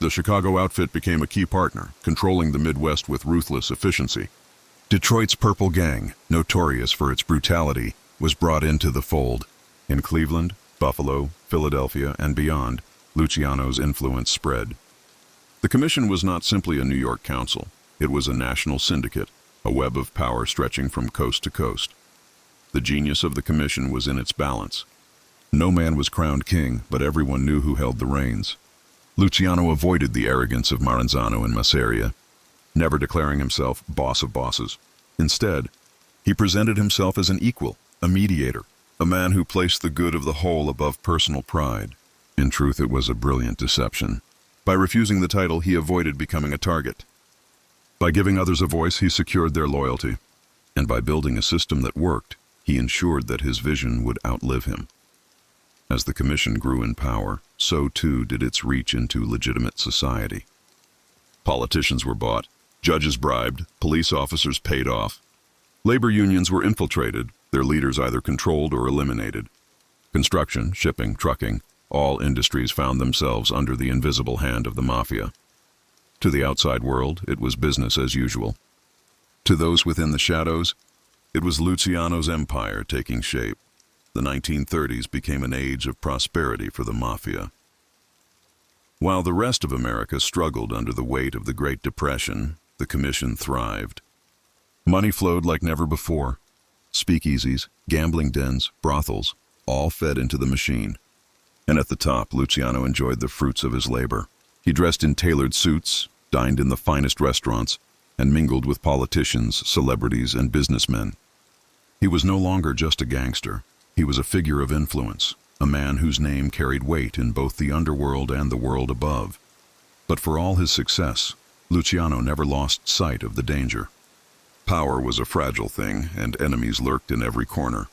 The Chicago outfit became a key partner, controlling the Midwest with ruthless efficiency. Detroit's Purple Gang, notorious for its brutality, was brought into the fold. In Cleveland, Buffalo, Philadelphia, and beyond, Luciano's influence spread. The commission was not simply a New York council. It was a national syndicate, a web of power stretching from coast to coast. The genius of the commission was in its balance. No man was crowned king, but everyone knew who held the reins. Luciano avoided the arrogance of Maranzano and Masseria, never declaring himself boss of bosses. Instead, he presented himself as an equal, a mediator, a man who placed the good of the whole above personal pride. In truth, it was a brilliant deception. By refusing the title, he avoided becoming a target. By giving others a voice, he secured their loyalty. And by building a system that worked, he ensured that his vision would outlive him. As the commission grew in power, so too did its reach into legitimate society. Politicians were bought, judges bribed, police officers paid off. Labor unions were infiltrated, their leaders either controlled or eliminated. Construction, shipping, trucking, all industries found themselves under the invisible hand of the Mafia. To the outside world, it was business as usual. To those within the shadows, it was Luciano's empire taking shape. The 1930s became an age of prosperity for the Mafia. While the rest of America struggled under the weight of the Great Depression, the commission thrived. Money flowed like never before. Speakeasies, gambling dens, brothels, all fed into the machine. And at the top, Luciano enjoyed the fruits of his labor. He dressed in tailored suits, dined in the finest restaurants, and mingled with politicians, celebrities, and businessmen. He was no longer just a gangster. He was a figure of influence, a man whose name carried weight in both the underworld and the world above. But for all his success, Luciano never lost sight of the danger. Power was a fragile thing, and enemies lurked in every corner.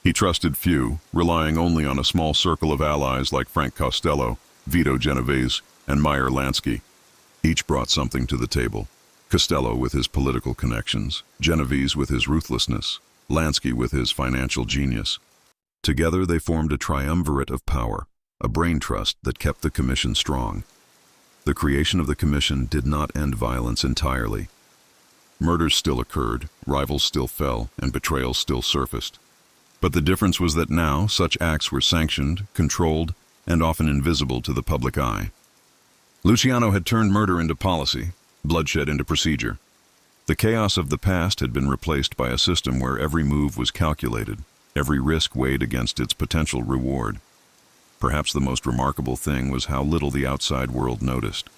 He trusted few, relying only on a small circle of allies like Frank Costello, Vito Genovese, and Meyer Lansky. Each brought something to the table. Costello with his political connections, Genovese with his ruthlessness, Lansky with his financial genius. Together they formed a triumvirate of power, a brain trust that kept the commission strong. The creation of the commission did not end violence entirely. Murders still occurred, rivals still fell, and betrayals still surfaced. But the difference was that now such acts were sanctioned, controlled, and often invisible to the public eye. Luciano had turned murder into policy, bloodshed into procedure. The chaos of the past had been replaced by a system where every move was calculated, every risk weighed against its potential reward. Perhaps the most remarkable thing was how little the outside world noticed.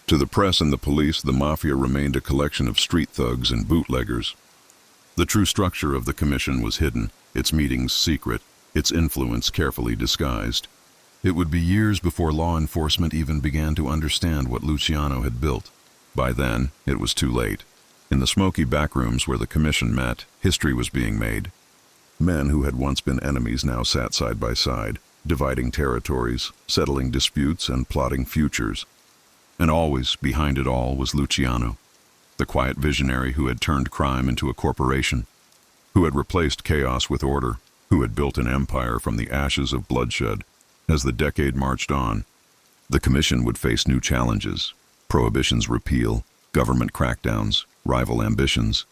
To the press and the police, the Mafia remained a collection of street thugs and bootleggers. The true structure of the commission was hidden, its meetings secret, its influence carefully disguised. It would be years before law enforcement even began to understand what Luciano had built. By then, it was too late. In the smoky backrooms where the commission met, history was being made. Men who had once been enemies now sat side by side, dividing territories, settling disputes, and plotting futures. And always, behind it all, was Luciano, the quiet visionary who had turned crime into a corporation, who had replaced chaos with order, who had built an empire from the ashes of bloodshed. As the decade marched on, the commission would face new challenges: prohibition's repeal, government crackdowns, rival ambitions.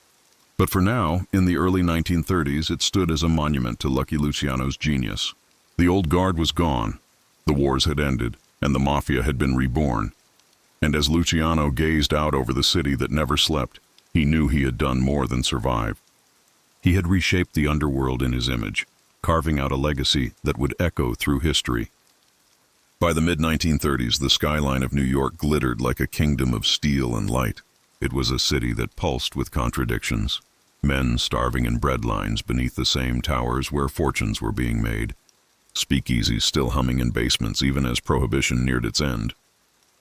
But for now, in the early 1930s, it stood as a monument to Lucky Luciano's genius. The old guard was gone, the wars had ended, and the Mafia had been reborn. And as Luciano gazed out over the city that never slept, he knew he had done more than survive. He had reshaped the underworld in his image, carving out a legacy that would echo through history. By the mid-1930s, the skyline of New York glittered like a kingdom of steel and light. It was a city that pulsed with contradictions. Men starving in bread lines beneath the same towers where fortunes were being made. Speakeasies still humming in basements even as prohibition neared its end.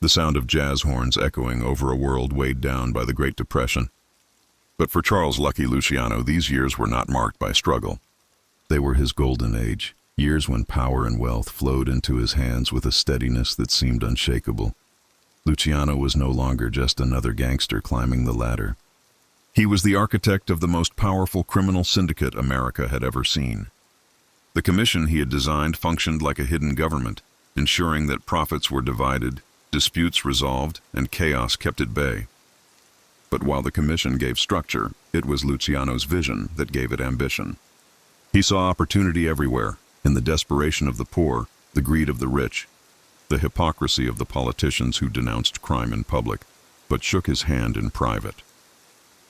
the sound of jazz horns echoing over a world weighed down by the Great Depression. But for Charles "Lucky" Luciano, these years were not marked by struggle. They were his golden age, years when power and wealth flowed into his hands with a steadiness that seemed unshakable. Luciano was no longer just another gangster climbing the ladder. He was the architect of the most powerful criminal syndicate America had ever seen. The commission he had designed functioned like a hidden government, ensuring that profits were divided, disputes resolved, and chaos kept at bay. But while the commission gave structure, it was Luciano's vision that gave it ambition. He saw opportunity everywhere, in the desperation of the poor, the greed of the rich, the hypocrisy of the politicians who denounced crime in public, but shook his hand in private.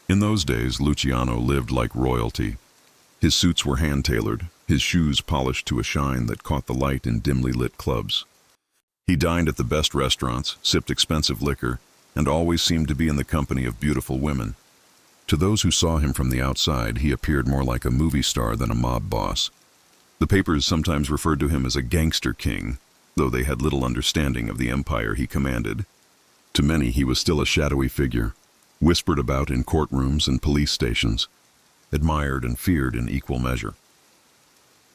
In those days, Luciano lived like royalty. His suits were hand-tailored, his shoes polished to a shine that caught the light in dimly lit clubs. He dined at the best restaurants, sipped expensive liquor, and always seemed to be in the company of beautiful women. To those who saw him from the outside, he appeared more like a movie star than a mob boss. The papers sometimes referred to him as a gangster king, though they had little understanding of the empire he commanded. To many, he was still a shadowy figure, whispered about in courtrooms and police stations, admired and feared in equal measure.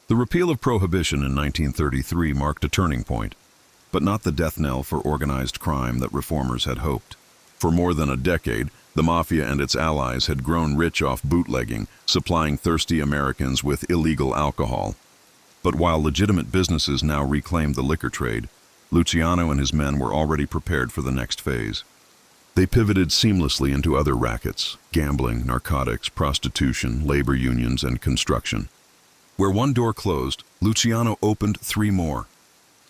The repeal of Prohibition in 1933 marked a turning point, but not the death knell for organized crime that reformers had hoped. For more than a decade, the Mafia and its allies had grown rich off bootlegging, supplying thirsty Americans with illegal alcohol. But while legitimate businesses now reclaimed the liquor trade, Luciano and his men were already prepared for the next phase. They pivoted seamlessly into other rackets: gambling, narcotics, prostitution, labor unions, and construction. Where one door closed, Luciano opened 3 more.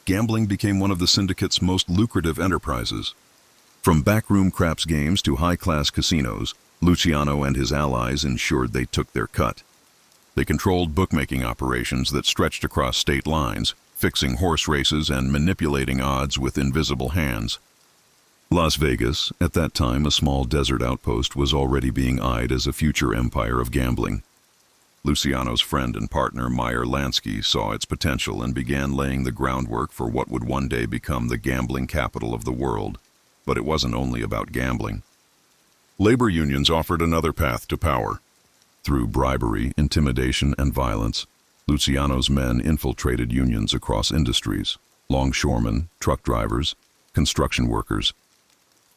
Gambling became one of the syndicate's most lucrative enterprises. From backroom craps games to high-class casinos, Luciano and his allies ensured they took their cut. They controlled bookmaking operations that stretched across state lines, fixing horse races and manipulating odds with invisible hands. Las Vegas, at that time a small desert outpost, was already being eyed as a future empire of gambling. Luciano's friend and partner Meyer Lansky saw its potential and began laying the groundwork for what would one day become the gambling capital of the world. But it wasn't only about gambling. Labor unions offered another path to power. Through bribery, intimidation, and violence, Luciano's men infiltrated unions across industries: longshoremen, truck drivers, construction workers.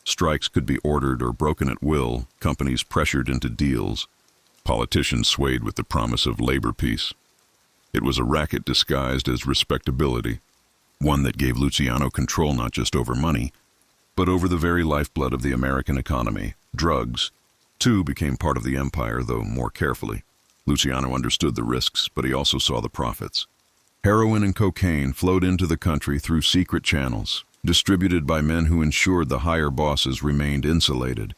Strikes could be ordered or broken at will, companies pressured into deals. Politicians swayed with the promise of labor peace. It was a racket disguised as respectability, one that gave Luciano control not just over money, but over the very lifeblood of the American economy. Drugs, too, became part of the empire, though more carefully. Luciano understood the risks, but he also saw the profits. Heroin and cocaine flowed into the country through secret channels, distributed by men who ensured the higher bosses remained insulated.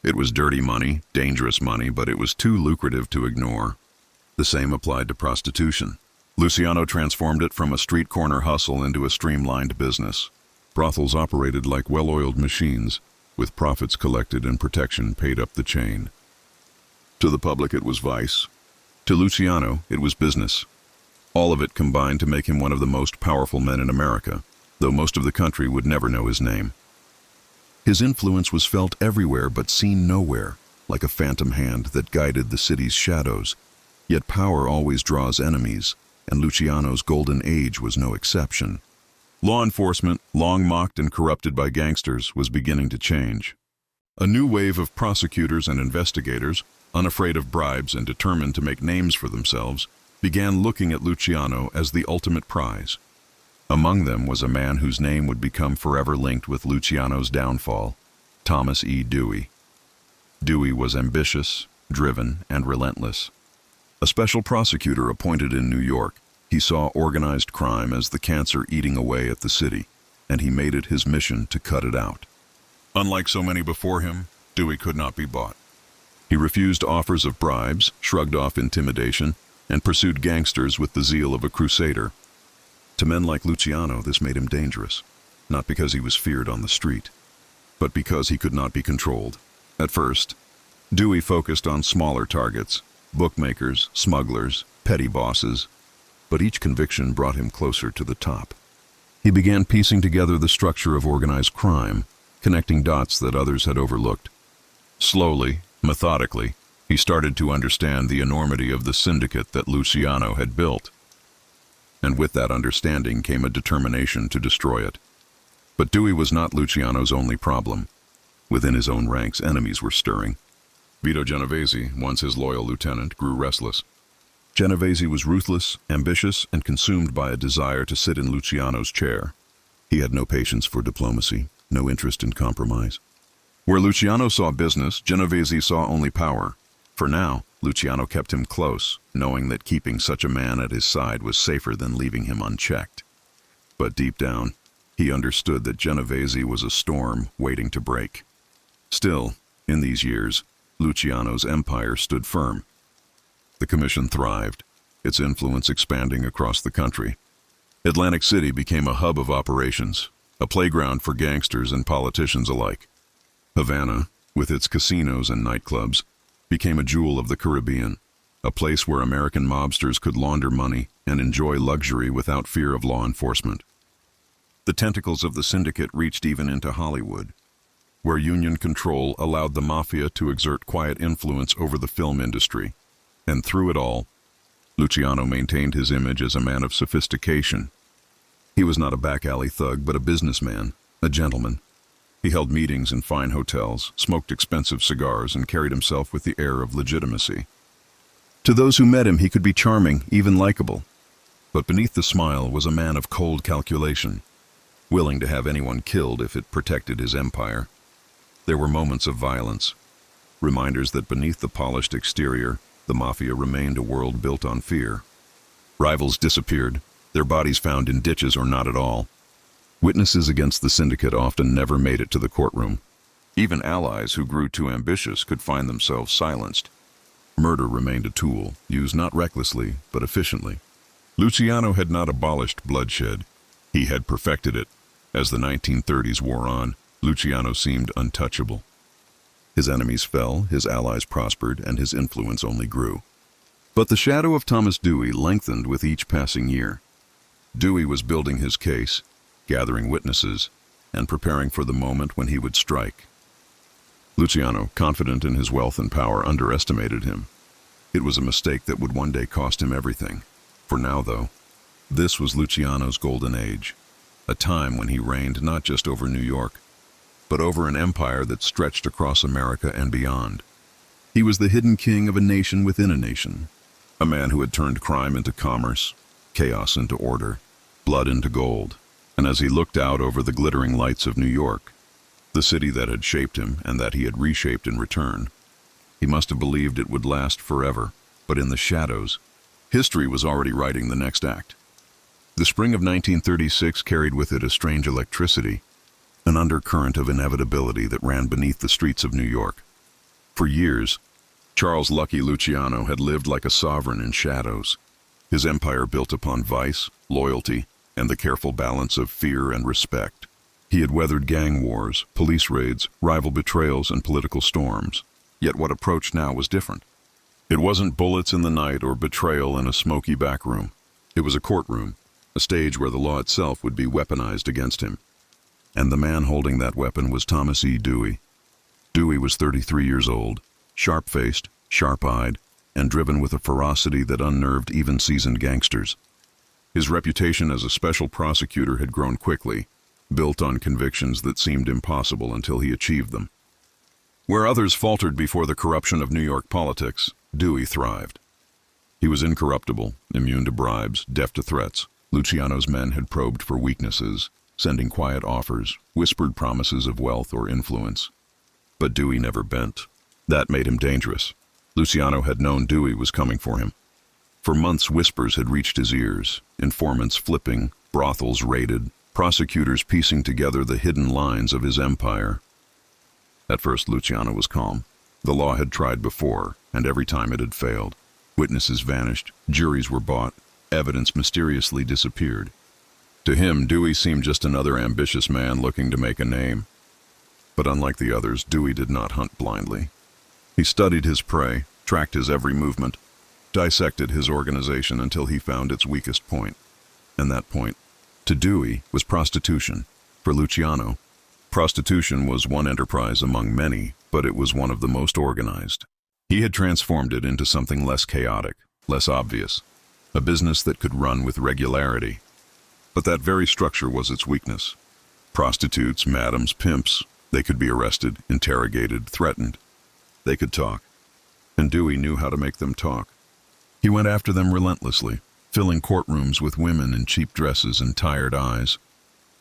It was dirty money, dangerous money, but it was too lucrative to ignore. The same applied to prostitution. Luciano transformed it from a street corner hustle into a streamlined business. Brothels operated like well-oiled machines, with profits collected and protection paid up the chain. To the public it was vice. To Luciano it was business. All of it combined to make him one of the most powerful men in America, though most of the country would never know his name. His influence was felt everywhere but seen nowhere, like a phantom hand that guided the city's shadows. Yet power always draws enemies, and Luciano's golden age was no exception. Law enforcement, long mocked and corrupted by gangsters, was beginning to change. A new wave of prosecutors and investigators, unafraid of bribes and determined to make names for themselves, began looking at Luciano as the ultimate prize. Among them was a man whose name would become forever linked with Luciano's downfall: Thomas E. Dewey. Dewey was ambitious, driven, and relentless. A special prosecutor appointed in New York, he saw organized crime as the cancer eating away at the city, and he made it his mission to cut it out. Unlike so many before him, Dewey could not be bought. He refused offers of bribes, shrugged off intimidation, and pursued gangsters with the zeal of a crusader. To men like Luciano, this made him dangerous, not because he was feared on the street, but because he could not be controlled. At first, Dewey focused on smaller targets: bookmakers, smugglers, petty bosses, but each conviction brought him closer to the top. He began piecing together the structure of organized crime, connecting dots that others had overlooked. Slowly, methodically, he started to understand the enormity of the syndicate that Luciano had built. And with that understanding came a determination to destroy it. But Dewey was not Luciano's only problem. Within his own ranks, enemies were stirring. Vito Genovese, once his loyal lieutenant, grew restless. Genovese was ruthless, ambitious, and consumed by a desire to sit in Luciano's chair. He had no patience for diplomacy, no interest in compromise. Where Luciano saw business, Genovese saw only power. For now, Luciano kept him close, knowing that keeping such a man at his side was safer than leaving him unchecked. But deep down, he understood that Genovese was a storm waiting to break. Still, in these years, Luciano's empire stood firm. The commission thrived, its influence expanding across the country. Atlantic City became a hub of operations, a playground for gangsters and politicians alike. Havana, with its casinos and nightclubs, became a jewel of the Caribbean, a place where American mobsters could launder money and enjoy luxury without fear of law enforcement. The tentacles of the syndicate reached even into Hollywood, where union control allowed the Mafia to exert quiet influence over the film industry. And through it all, Luciano maintained his image as a man of sophistication. He was not a back-alley thug, but a businessman, a gentleman. He held meetings in fine hotels, smoked expensive cigars, and carried himself with the air of legitimacy. To those who met him, he could be charming, even likable. But beneath the smile was a man of cold calculation, willing to have anyone killed if it protected his empire. There were moments of violence, reminders that beneath the polished exterior, the Mafia remained a world built on fear. Rivals disappeared, their bodies found in ditches or not at all. Witnesses against the syndicate often never made it to the courtroom. Even allies who grew too ambitious could find themselves silenced. Murder remained a tool, used not recklessly, but efficiently. Luciano had not abolished bloodshed. He had perfected it. As the 1930s wore on, Luciano seemed untouchable. His enemies fell, his allies prospered, and his influence only grew. But the shadow of Thomas Dewey lengthened with each passing year. Dewey was building his case, gathering witnesses, and preparing for the moment when he would strike. Luciano, confident in his wealth and power, underestimated him. It was a mistake that would one day cost him everything. For now, though, this was Luciano's golden age, a time when he reigned not just over New York, but over an empire that stretched across America and beyond. He was the hidden king of a nation within a nation, a man who had turned crime into commerce, chaos into order, blood into gold. And as he looked out over the glittering lights of New York, the city that had shaped him and that he had reshaped in return, he must have believed it would last forever. But in the shadows, history was already writing the next act. The spring of 1936 carried with it a strange electricity, an undercurrent of inevitability that ran beneath the streets of New York. For years, Charles Lucky Luciano had lived like a sovereign in shadows, his empire built upon vice, loyalty, and the careful balance of fear and respect. He had weathered gang wars, police raids, rival betrayals, and political storms. Yet what approached now was different. It wasn't bullets in the night or betrayal in a smoky back room. It was a courtroom, a stage where the law itself would be weaponized against him. And the man holding that weapon was Thomas E. Dewey. Dewey was 33 years old, sharp-faced, sharp-eyed, and driven with a ferocity that unnerved even seasoned gangsters. His reputation as a special prosecutor had grown quickly, built on convictions that seemed impossible until he achieved them. Where others faltered before the corruption of New York politics, Dewey thrived. He was incorruptible, immune to bribes, deaf to threats. Luciano's men had probed for weaknesses, sending quiet offers, whispered promises of wealth or influence. But Dewey never bent. That made him dangerous. Luciano had known Dewey was coming for him. For months, whispers had reached his ears, informants flipping, brothels raided, prosecutors piecing together the hidden lines of his empire. At first, Luciano was calm. The law had tried before, and every time it had failed. Witnesses vanished, juries were bought, evidence mysteriously disappeared. To him, Dewey seemed just another ambitious man looking to make a name. But unlike the others, Dewey did not hunt blindly. He studied his prey, tracked his every movement, dissected his organization until he found its weakest point. And that point To Dewey was prostitution. For Luciano, prostitution was one enterprise among many, but it was one of the most organized. He had transformed it into something less chaotic, less obvious, a business that could run with regularity. But that very structure was its weakness. Prostitutes, madams, pimps, they could be arrested, interrogated, threatened. They could talk. And Dewey knew how to make them talk. He went after them relentlessly, filling courtrooms with women in cheap dresses and tired eyes,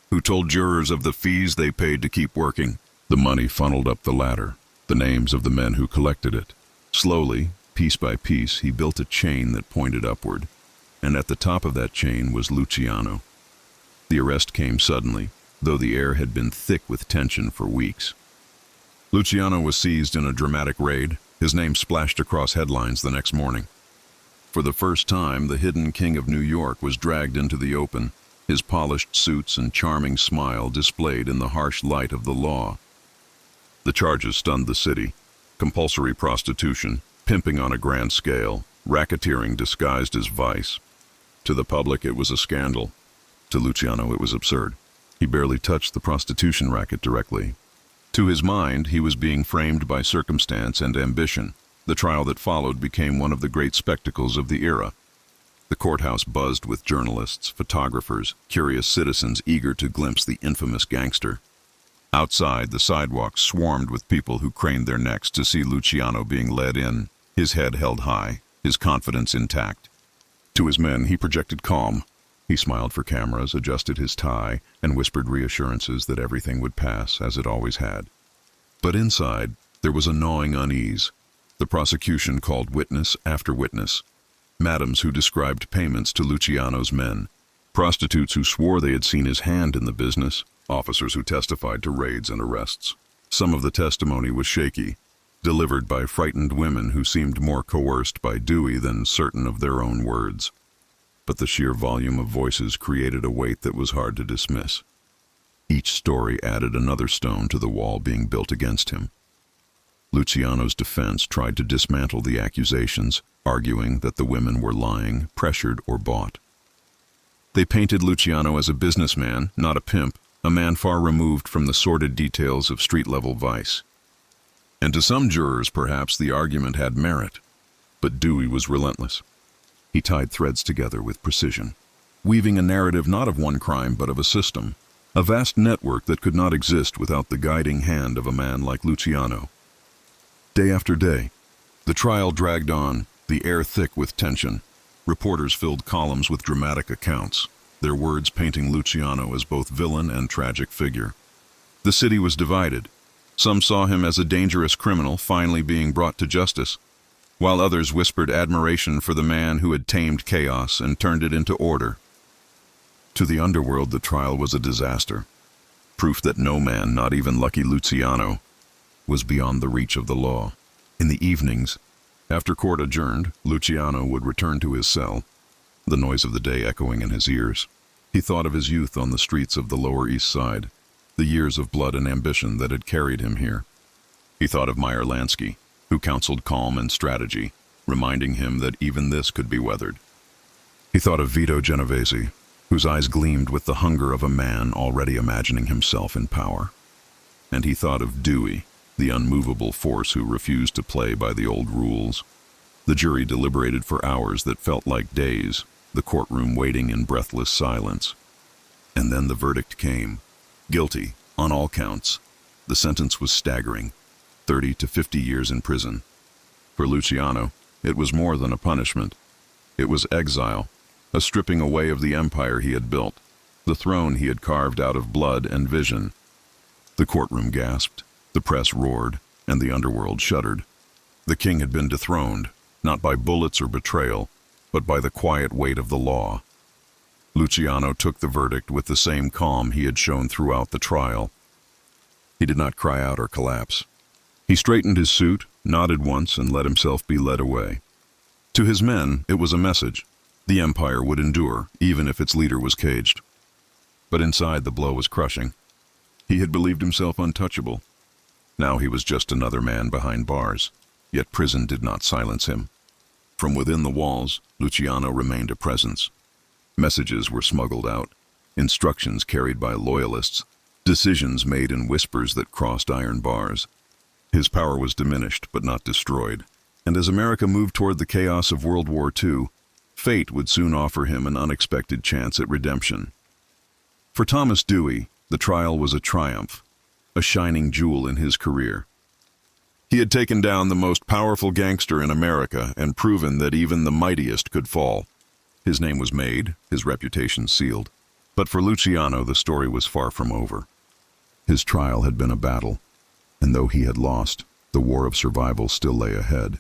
who told jurors of the fees they paid to keep working. The money funneled up the ladder, the names of the men who collected it. Slowly, piece by piece, he built a chain that pointed upward, and at the top of that chain was Luciano. The arrest came suddenly, though the air had been thick with tension for weeks. Luciano was seized in a dramatic raid. His name splashed across headlines the next morning. For the first time, the hidden king of New York was dragged into the open, his polished suits and charming smile displayed in the harsh light of the law. The charges stunned the city: compulsory prostitution, pimping on a grand scale, racketeering disguised as vice. To the public, it was a scandal. To Luciano, it was absurd. He barely touched the prostitution racket directly. To his mind, he was being framed by circumstance and ambition. The trial that followed became one of the great spectacles of the era. The courthouse buzzed with journalists, photographers, curious citizens eager to glimpse the infamous gangster. Outside, the sidewalks swarmed with people who craned their necks to see Luciano being led in, his head held high, his confidence intact. To his men, he projected calm. He smiled for cameras, adjusted his tie, and whispered reassurances that everything would pass as it always had. But inside, there was a gnawing unease. The prosecution called witness after witness. Madams who described payments to Luciano's men. Prostitutes who swore they had seen his hand in the business. Officers who testified to raids and arrests. Some of the testimony was shaky, delivered by frightened women who seemed more coerced by Dewey than certain of their own words. But the sheer volume of voices created a weight that was hard to dismiss. Each story added another stone to the wall being built against him. Luciano's defense tried to dismantle the accusations, arguing that the women were lying, pressured, or bought. They painted Luciano as a businessman, not a pimp, a man far removed from the sordid details of street-level vice. And to some jurors, perhaps, the argument had merit. But Dewey was relentless. He tied threads together with precision, weaving a narrative not of one crime but of a system, a vast network that could not exist without the guiding hand of a man like Luciano. Day after day, the trial dragged on, the air thick with tension. Reporters filled columns with dramatic accounts, their words painting Luciano as both villain and tragic figure. The city was divided. Some saw him as a dangerous criminal finally being brought to justice, while others whispered admiration for the man who had tamed chaos and turned it into order. To the underworld, the trial was a disaster, proof that no man, not even lucky Luciano, was beyond the reach of the law. In the evenings, after court adjourned, Luciano would return to his cell, the noise of the day echoing in his ears. He thought of his youth on the streets of the Lower East Side, the years of blood and ambition that had carried him here. He thought of Meyer Lansky, who counseled calm and strategy, reminding him that even this could be weathered. He thought of Vito Genovese, whose eyes gleamed with the hunger of a man already imagining himself in power. And he thought of Dewey, the unmovable force who refused to play by the old rules. The jury deliberated for hours that felt like days, the courtroom waiting in breathless silence. And then the verdict came. Guilty, on all counts. The sentence was staggering, 30 to 50 years in prison. For Luciano, it was more than a punishment. It was exile, a stripping away of the empire he had built, the throne he had carved out of blood and vision. The courtroom gasped, the press roared, and the underworld shuddered. The king had been dethroned, not by bullets or betrayal, but by the quiet weight of the law. Luciano took the verdict with the same calm he had shown throughout the trial. He did not cry out or collapse. He straightened his suit, nodded once, and let himself be led away. To his men, it was a message. The empire would endure, even if its leader was caged. But inside, the blow was crushing. He had believed himself untouchable. Now he was just another man behind bars, yet prison did not silence him. From within the walls, Luciano remained a presence. Messages were smuggled out. instructions carried by loyalists, decisions made in whispers that crossed iron bars. His power was diminished but not destroyed, and as America moved toward the chaos of World War II, fate would soon offer him an unexpected chance at redemption. For Thomas Dewey, the trial was a triumph, a shining jewel in his career. He had taken down the most powerful gangster in America and proven that even the mightiest could fall. His name was made, his reputation sealed. But for Luciano, the story was far from over. His trial had been a battle, and though he had lost, the war of survival still lay ahead.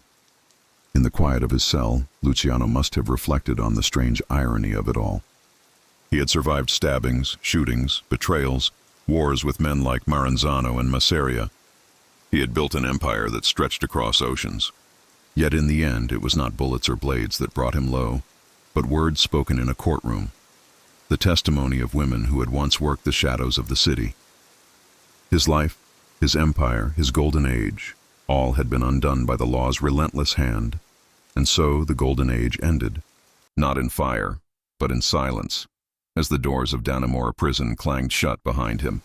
In the quiet of his cell, Luciano must have reflected on the strange irony of it all. He had survived stabbings, shootings, betrayals, wars with men like Maranzano and Masseria. He had built an empire that stretched across oceans. Yet in the end, it was not bullets or blades that brought him low, but words spoken in a courtroom, the testimony of women who had once worked the shadows of the city. His life, his empire, his golden age, all had been undone by the law's relentless hand, and so the golden age ended, not in fire, but in silence, as the doors of Dannemora prison clanged shut behind him.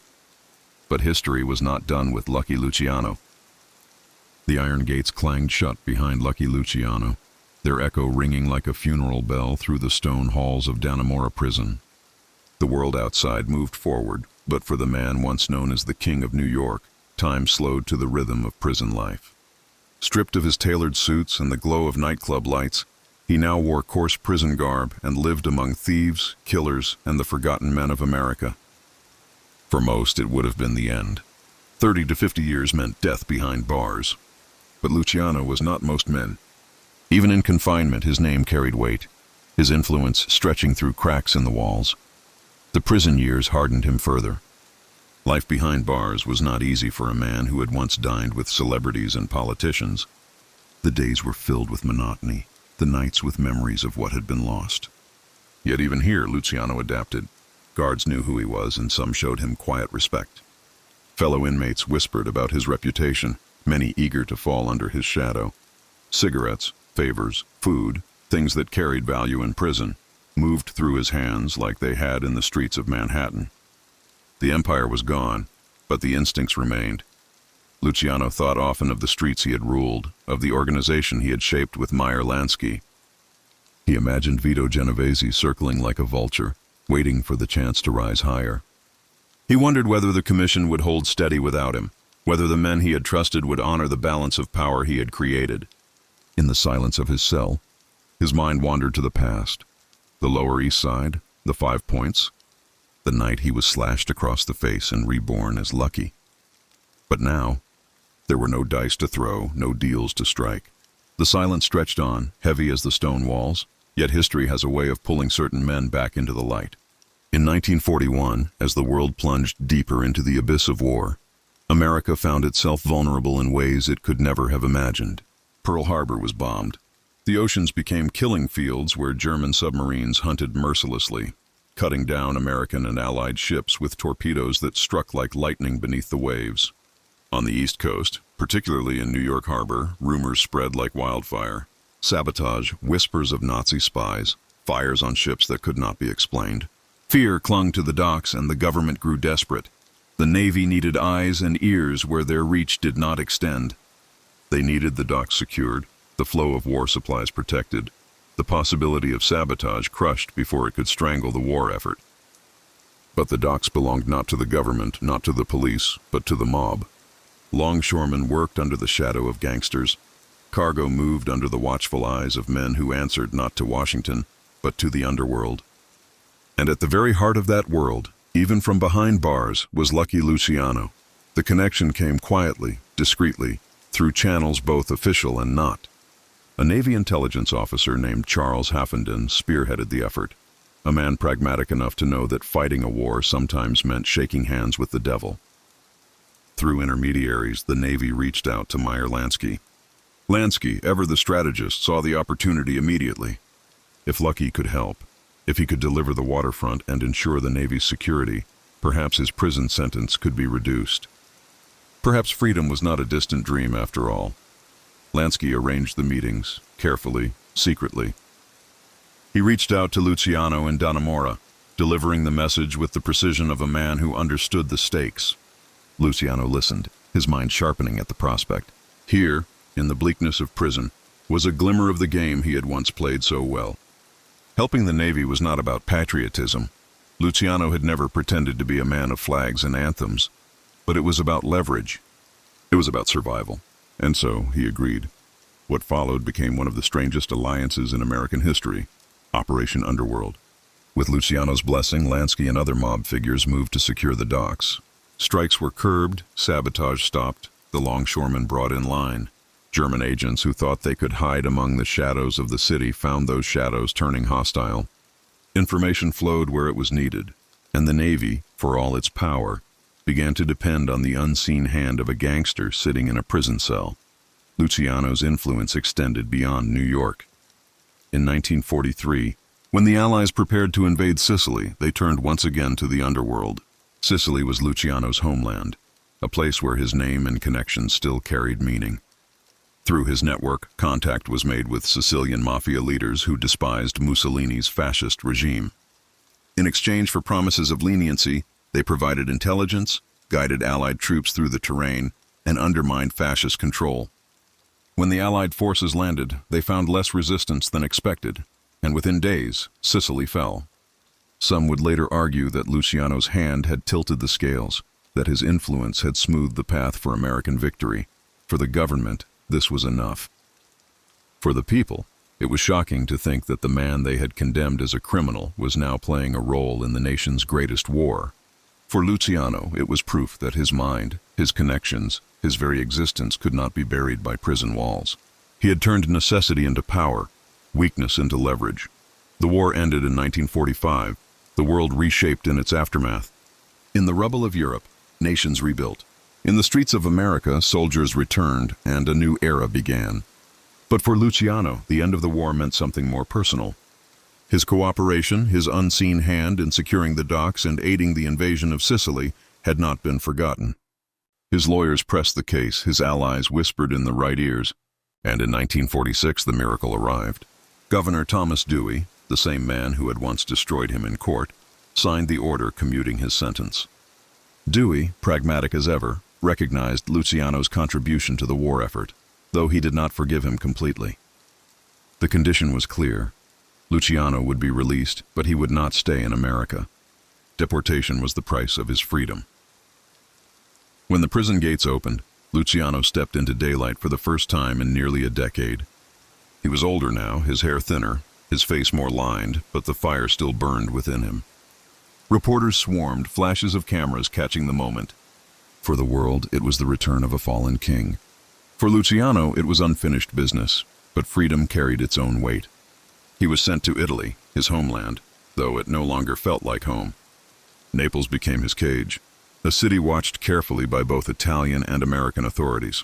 But history was not done with Lucky Luciano. The iron gates clanged shut behind Lucky Luciano, their echo ringing like a funeral bell through the stone halls of Dannemora prison. The world outside moved forward, but for the man once known as the King of New York, time slowed to the rhythm of prison life. Stripped of his tailored suits and the glow of nightclub lights, he now wore coarse prison garb and lived among thieves, killers, and the forgotten men of America. For most, it would have been the end. 30 to 50 years meant death behind bars. But Luciano was not most men. Even in confinement, his name carried weight, his influence stretching through cracks in the walls. The prison years hardened him further. Life behind bars was not easy for a man who had once dined with celebrities and politicians. The days were filled with monotony, the nights with memories of what had been lost. Yet even here, Luciano adapted. Guards knew who he was, and some showed him quiet respect. Fellow inmates whispered about his reputation, many eager to fall under his shadow. Cigarettes, favors, food, things that carried value in prison, moved through his hands like they had in the streets of Manhattan. The empire was gone, but the instincts remained. Luciano thought often of the streets he had ruled, of the organization he had shaped with Meyer Lansky. He imagined Vito Genovese circling like a vulture, waiting for the chance to rise higher. He wondered whether the commission would hold steady without him, whether the men he had trusted would honor the balance of power he had created. In the silence of his cell, his mind wandered to the past, the Lower East Side, the 5 Points, the night he was slashed across the face and reborn as Lucky. But now, there were no dice to throw, no deals to strike. The silence stretched on, heavy as the stone walls, yet history has a way of pulling certain men back into the light. In 1941, as the world plunged deeper into the abyss of war, America found itself vulnerable in ways it could never have imagined. Pearl Harbor was bombed. The oceans became killing fields where German submarines hunted mercilessly, cutting down American and Allied ships with torpedoes that struck like lightning beneath the waves. On the East Coast, particularly in New York Harbor, rumors spread like wildfire. Sabotage, whispers of Nazi spies, fires on ships that could not be explained. Fear clung to the docks and the government grew desperate. The Navy needed eyes and ears where their reach did not extend. They needed the docks secured, the flow of war supplies protected, the possibility of sabotage crushed before it could strangle the war effort. But the docks belonged not to the government, not to the police, but to the mob. Longshoremen worked under the shadow of gangsters. Cargo moved under the watchful eyes of men who answered not to Washington, but to the underworld. And at the very heart of that world, even from behind bars, was Lucky Luciano. The connection came quietly, discreetly, through channels both official and not. A Navy intelligence officer named Charles Haffenden spearheaded the effort, a man pragmatic enough to know that fighting a war sometimes meant shaking hands with the devil. Through intermediaries, the Navy reached out to Meyer Lansky. Lansky, ever the strategist, saw the opportunity immediately. If Lucky could help, if he could deliver the waterfront and ensure the Navy's security, perhaps his prison sentence could be reduced. Perhaps freedom was not a distant dream after all. Lansky arranged the meetings, carefully, secretly. He reached out to Luciano in Dannemora, delivering the message with the precision of a man who understood the stakes. Luciano listened, his mind sharpening at the prospect. Here, in the bleakness of prison, was a glimmer of the game he had once played so well. Helping the Navy was not about patriotism. Luciano had never pretended to be a man of flags and anthems, but it was about leverage. It was about survival. And so, he agreed. What followed became one of the strangest alliances in American history, Operation Underworld. With Luciano's blessing, Lansky and other mob figures moved to secure the docks. Strikes were curbed, sabotage stopped, the longshoremen brought in line. German agents who thought they could hide among the shadows of the city found those shadows turning hostile. Information flowed where it was needed, and the Navy, for all its power, began to depend on the unseen hand of a gangster sitting in a prison cell. Luciano's influence extended beyond New York. In 1943, when the Allies prepared to invade Sicily, they turned once again to the underworld. Sicily was Luciano's homeland, a place where his name and connections still carried meaning. Through his network, contact was made with Sicilian Mafia leaders who despised Mussolini's fascist regime. In exchange for promises of leniency, they provided intelligence, guided Allied troops through the terrain, and undermined fascist control. When the Allied forces landed, they found less resistance than expected, and within days, Sicily fell. Some would later argue that Luciano's hand had tilted the scales, that his influence had smoothed the path for American victory. For the government, this was enough. For the people, it was shocking to think that the man they had condemned as a criminal was now playing a role in the nation's greatest war. For Luciano, it was proof that his mind, his connections, his very existence could not be buried by prison walls. He had turned necessity into power, weakness into leverage. The war ended in 1945, the world reshaped in its aftermath. In the rubble of Europe, nations rebuilt. In the streets of America, soldiers returned, and a new era began. But for Luciano, the end of the war meant something more personal. His cooperation, his unseen hand in securing the docks and aiding the invasion of Sicily, had not been forgotten. His lawyers pressed the case, his allies whispered in the right ears, and in 1946 the miracle arrived. Governor Thomas Dewey, the same man who had once destroyed him in court, signed the order commuting his sentence. Dewey, pragmatic as ever, recognized Luciano's contribution to the war effort, though he did not forgive him completely. The condition was clear. Luciano would be released, but he would not stay in America. Deportation was the price of his freedom. When the prison gates opened, Luciano stepped into daylight for the first time in nearly a decade. He was older now, his hair thinner, his face more lined, but the fire still burned within him. Reporters swarmed, flashes of cameras catching the moment. For the world, it was the return of a fallen king. For Luciano, it was unfinished business, but freedom carried its own weight. He was sent to Italy, his homeland, though it no longer felt like home. Naples became his cage, a city watched carefully by both Italian and American authorities.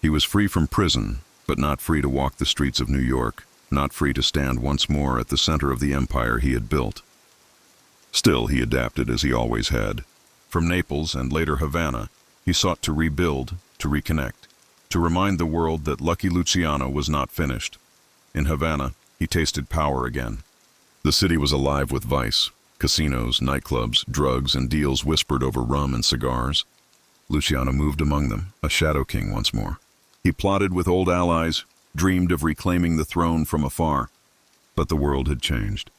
He was free from prison, but not free to walk the streets of New York, not free to stand once more at the center of the empire he had built. Still, he adapted as he always had. From Naples and later Havana, he sought to rebuild, to reconnect, to remind the world that Lucky Luciano was not finished. In Havana, he tasted power again. The city was alive with vice. Casinos, nightclubs, drugs, and deals whispered over rum and cigars. Luciano moved among them, a shadow king once more. He plotted with old allies, dreamed of reclaiming the throne from afar. But the world had changed.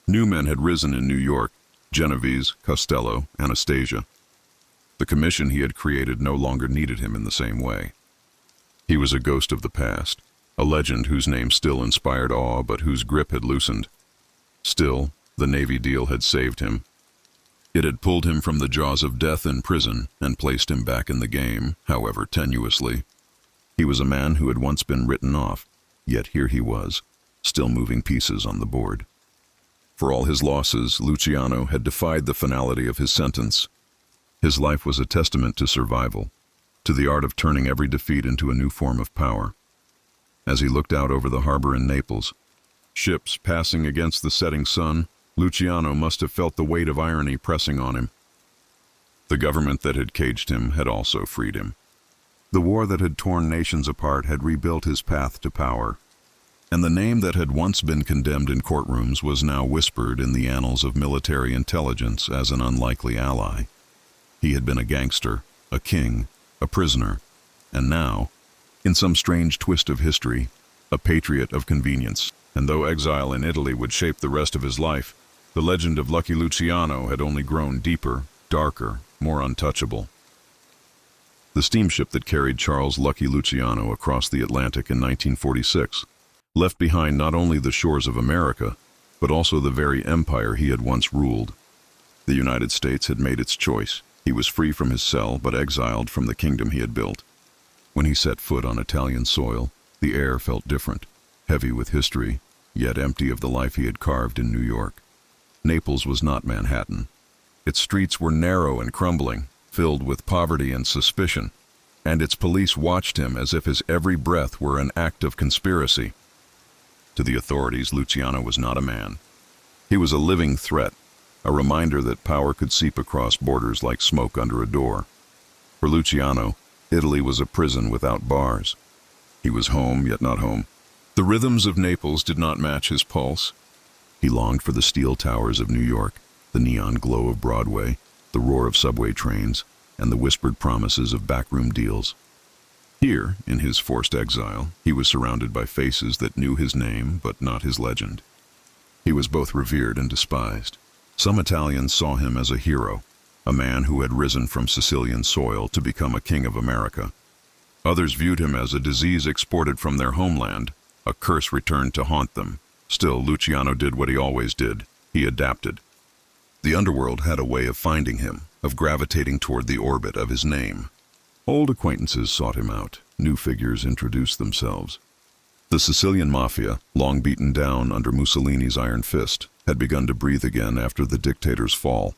New men had risen in New York, Genovese, Costello, Anastasia. The commission he had created no longer needed him in the same way. He was a ghost of the past, a legend whose name still inspired awe but whose grip had loosened. Still, the Navy deal had saved him. It had pulled him from the jaws of death in prison and placed him back in the game, however tenuously. He was a man who had once been written off, yet here he was, still moving pieces on the board. For all his losses, Luciano had defied the finality of his sentence. His life was a testament to survival, to the art of turning every defeat into a new form of power. As he looked out over the harbor in Naples, ships passing against the setting sun, Luciano must have felt the weight of irony pressing on him. The government that had caged him had also freed him. The war that had torn nations apart had rebuilt his path to power. And the name that had once been condemned in courtrooms was now whispered in the annals of military intelligence as an unlikely ally. He had been a gangster, a king, a prisoner, and now, in some strange twist of history, a patriot of convenience. And though exile in Italy would shape the rest of his life, the legend of Lucky Luciano had only grown deeper, darker, more untouchable. The steamship that carried Charles Lucky Luciano across the Atlantic in 1946 left behind not only the shores of America, but also the very empire he had once ruled. The United States had made its choice. He was free from his cell, but exiled from the kingdom he had built. When he set foot on Italian soil, the air felt different, heavy with history, yet empty of the life he had carved in New York. Naples was not Manhattan. Its streets were narrow and crumbling, filled with poverty and suspicion, and its police watched him as if his every breath were an act of conspiracy. To the authorities, Luciano was not a man. He was a living threat, a reminder that power could seep across borders like smoke under a door. For Luciano, Italy was a prison without bars. He was home, yet not home. The rhythms of Naples did not match his pulse. He longed for the steel towers of New York, the neon glow of Broadway, the roar of subway trains, and the whispered promises of backroom deals. Here, in his forced exile, he was surrounded by faces that knew his name but not his legend. He was both revered and despised. Some Italians saw him as a hero, a man who had risen from Sicilian soil to become a king of America. Others viewed him as a disease exported from their homeland, a curse returned to haunt them. Still, Luciano did what he always did. He adapted. The underworld had a way of finding him, of gravitating toward the orbit of his name. Old acquaintances sought him out. New figures introduced themselves. The Sicilian Mafia, long beaten down under Mussolini's iron fist, had begun to breathe again after the dictator's fall.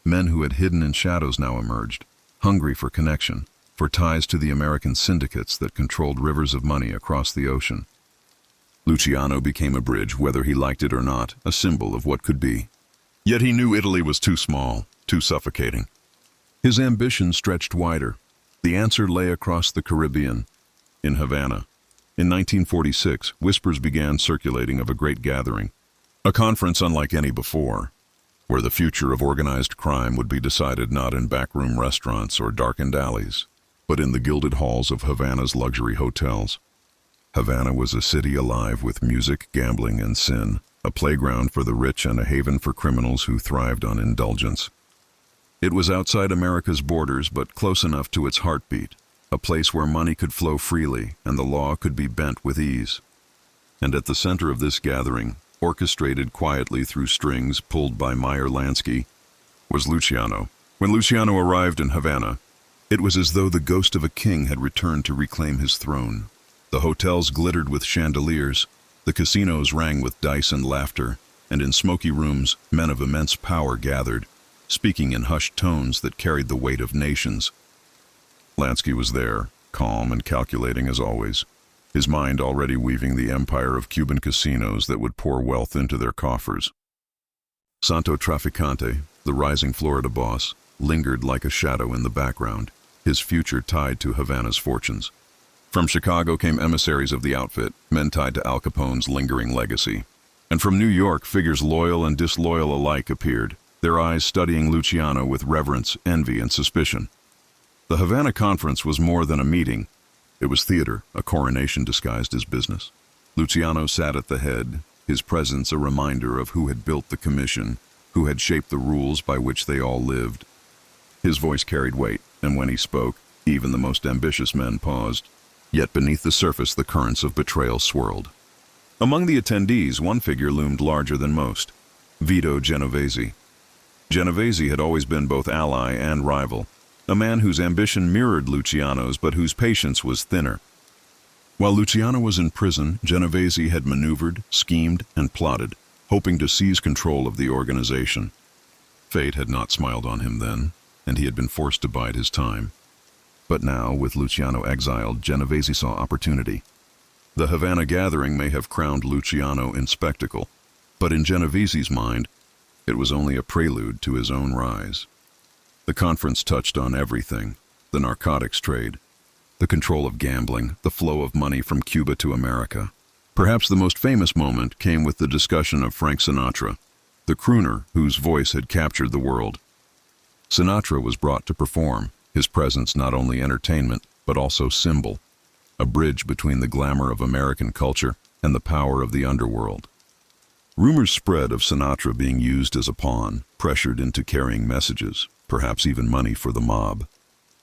Men who had hidden in shadows now emerged, hungry for connection, for ties to the American syndicates that controlled rivers of money across the ocean. Luciano became a bridge, whether he liked it or not, a symbol of what could be. Yet he knew Italy was too small, too suffocating. His ambition stretched wider. The answer lay across the Caribbean, in Havana. In 1946, whispers began circulating of a great gathering, a conference unlike any before, where the future of organized crime would be decided not in backroom restaurants or darkened alleys, but in the gilded halls of Havana's luxury hotels. Havana was a city alive with music, gambling, and sin, a playground for the rich and a haven for criminals who thrived on indulgence. It was outside America's borders, but close enough to its heartbeat, a place where money could flow freely and the law could be bent with ease. And at the center of this gathering, orchestrated quietly through strings pulled by Meyer Lansky, was Luciano. When Luciano arrived in Havana, it was as though the ghost of a king had returned to reclaim his throne. The hotels glittered with chandeliers, the casinos rang with dice and laughter, and in smoky rooms, men of immense power gathered, speaking in hushed tones that carried the weight of nations. Lansky was there, calm and calculating as always, his mind already weaving the empire of Cuban casinos that would pour wealth into their coffers. Santo Traficante, the rising Florida boss, lingered like a shadow in the background, his future tied to Havana's fortunes. From Chicago came emissaries of the outfit, men tied to Al Capone's lingering legacy. And from New York, figures loyal and disloyal alike appeared, their eyes studying Luciano with reverence, envy, and suspicion. The Havana conference was more than a meeting. It was theater, a coronation disguised as business. Luciano sat at the head, his presence a reminder of who had built the commission, who had shaped the rules by which they all lived. His voice carried weight, and when he spoke, even the most ambitious men paused. Yet beneath the surface, the currents of betrayal swirled. Among the attendees, one figure loomed larger than most: Vito Genovese. Genovese had always been both ally and rival, a man whose ambition mirrored Luciano's but whose patience was thinner. While Luciano was in prison, Genovese had maneuvered, schemed, and plotted, hoping to seize control of the organization. Fate had not smiled on him then, and he had been forced to bide his time. But now, with Luciano exiled, Genovese saw opportunity. The Havana gathering may have crowned Luciano in spectacle, but in Genovese's mind, it was only a prelude to his own rise. The conference touched on everything: the narcotics trade, the control of gambling, the flow of money from Cuba to America. Perhaps the most famous moment came with the discussion of Frank Sinatra, the crooner whose voice had captured the world. Sinatra was brought to perform, his presence not only entertainment, but also symbol, a bridge between the glamour of American culture and the power of the underworld. Rumors spread of Sinatra being used as a pawn, pressured into carrying messages, perhaps even money for the mob.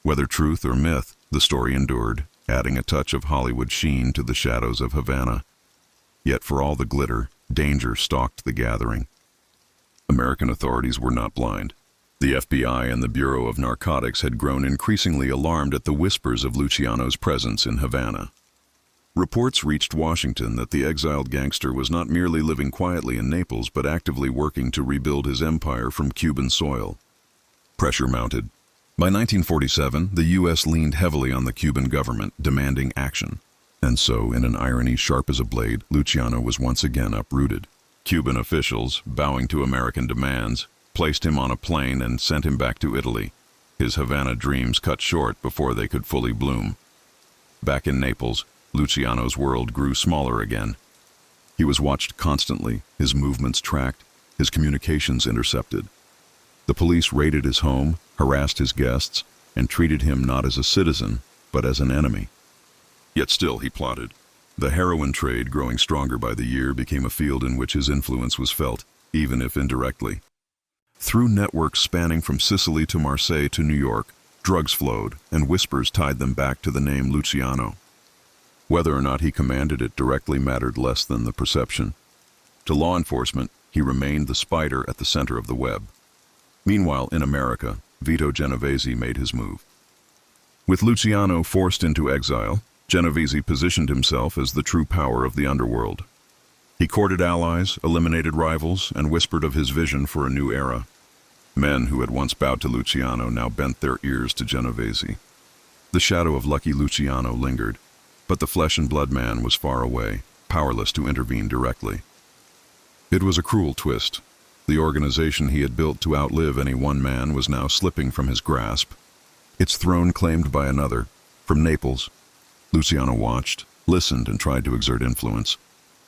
Whether truth or myth, the story endured, adding a touch of Hollywood sheen to the shadows of Havana. Yet for all the glitter, danger stalked the gathering. American authorities were not blind. The FBI and the Bureau of Narcotics had grown increasingly alarmed at the whispers of Luciano's presence in Havana. Reports reached Washington that the exiled gangster was not merely living quietly in Naples but actively working to rebuild his empire from Cuban soil. Pressure mounted. By 1947, the U.S. leaned heavily on the Cuban government, demanding action. And so, in an irony sharp as a blade, Luciano was once again uprooted. Cuban officials, bowing to American demands, placed him on a plane and sent him back to Italy, his Havana dreams cut short before they could fully bloom. Back in Naples, Luciano's world grew smaller again. He was watched constantly, his movements tracked, his communications intercepted. The police raided his home, harassed his guests, and treated him not as a citizen, but as an enemy. Yet still he plotted. The heroin trade, growing stronger by the year, became a field in which his influence was felt, even if indirectly. Through networks spanning from Sicily to Marseille to New York, drugs flowed, and whispers tied them back to the name Luciano. Whether or not he commanded it directly mattered less than the perception. To law enforcement, he remained the spider at the center of the web. Meanwhile, in America, Vito Genovese made his move. With Luciano forced into exile, Genovese positioned himself as the true power of the underworld. He courted allies, eliminated rivals, and whispered of his vision for a new era. Men who had once bowed to Luciano now bent their ears to Genovese. The shadow of Lucky Luciano lingered, but the flesh-and-blood man was far away, powerless to intervene directly. It was a cruel twist. The organization he had built to outlive any one man was now slipping from his grasp, its throne claimed by another, from Naples. Luciano watched, listened, and tried to exert influence.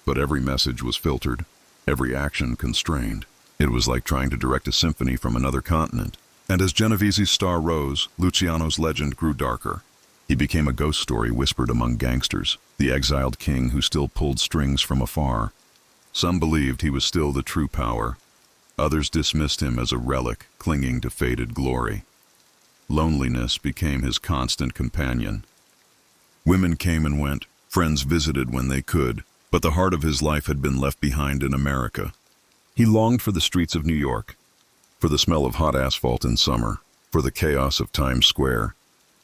But every message was filtered, every action constrained. It was like trying to direct a symphony from another continent. And as Genovese's star rose, Luciano's legend grew darker. He became a ghost story whispered among gangsters, the exiled king who still pulled strings from afar. Some believed he was still the true power. Others dismissed him as a relic, clinging to faded glory. Loneliness became his constant companion. Women came and went, friends visited when they could, but the heart of his life had been left behind in America. He longed for the streets of New York, for the smell of hot asphalt in summer, for the chaos of Times Square,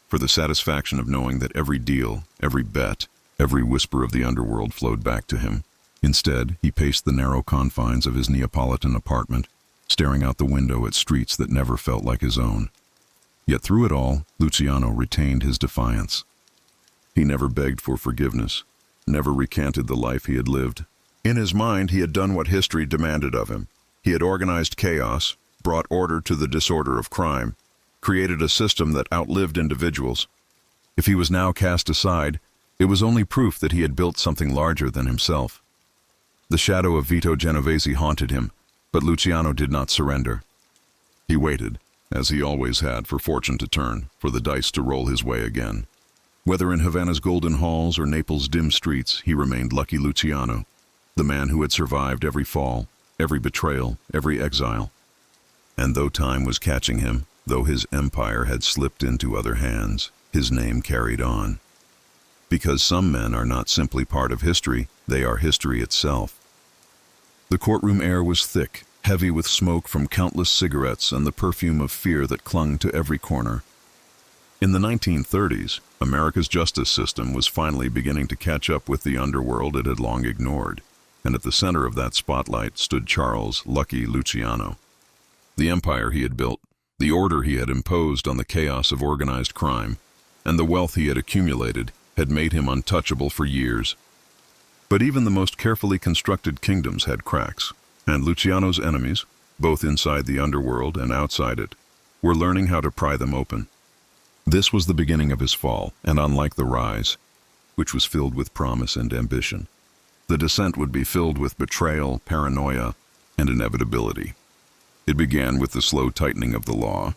for the satisfaction of knowing that every deal, every bet, every whisper of the underworld flowed back to him. Instead, he paced the narrow confines of his Neapolitan apartment, staring out the window at streets that never felt like his own. Yet through it all, Luciano retained his defiance. He never begged for forgiveness, never recanted the life he had lived. In his mind, he had done what history demanded of him. He had organized chaos, brought order to the disorder of crime, created a system that outlived individuals. If he was now cast aside, it was only proof that he had built something larger than himself. The shadow of Vito Genovese haunted him, but Luciano did not surrender. He waited, as he always had, for fortune to turn, for the dice to roll his way again. Whether in Havana's golden halls or Naples' dim streets, he remained Lucky Luciano, the man who had survived every fall, every betrayal, every exile. And though time was catching him, though his empire had slipped into other hands, his name carried on. Because some men are not simply part of history, they are history itself. The courtroom air was thick, heavy with smoke from countless cigarettes and the perfume of fear that clung to every corner. In the 1930s, America's justice system was finally beginning to catch up with the underworld it had long ignored, and at the center of that spotlight stood Charles Lucky Luciano. The empire he had built, the order he had imposed on the chaos of organized crime, and the wealth he had accumulated had made him untouchable for years. But even the most carefully constructed kingdoms had cracks, and Luciano's enemies, both inside the underworld and outside it, were learning how to pry them open. This was the beginning of his fall, and unlike the rise, which was filled with promise and ambition, The descent would be filled with betrayal, paranoia, and inevitability. It began with the slow tightening of the law.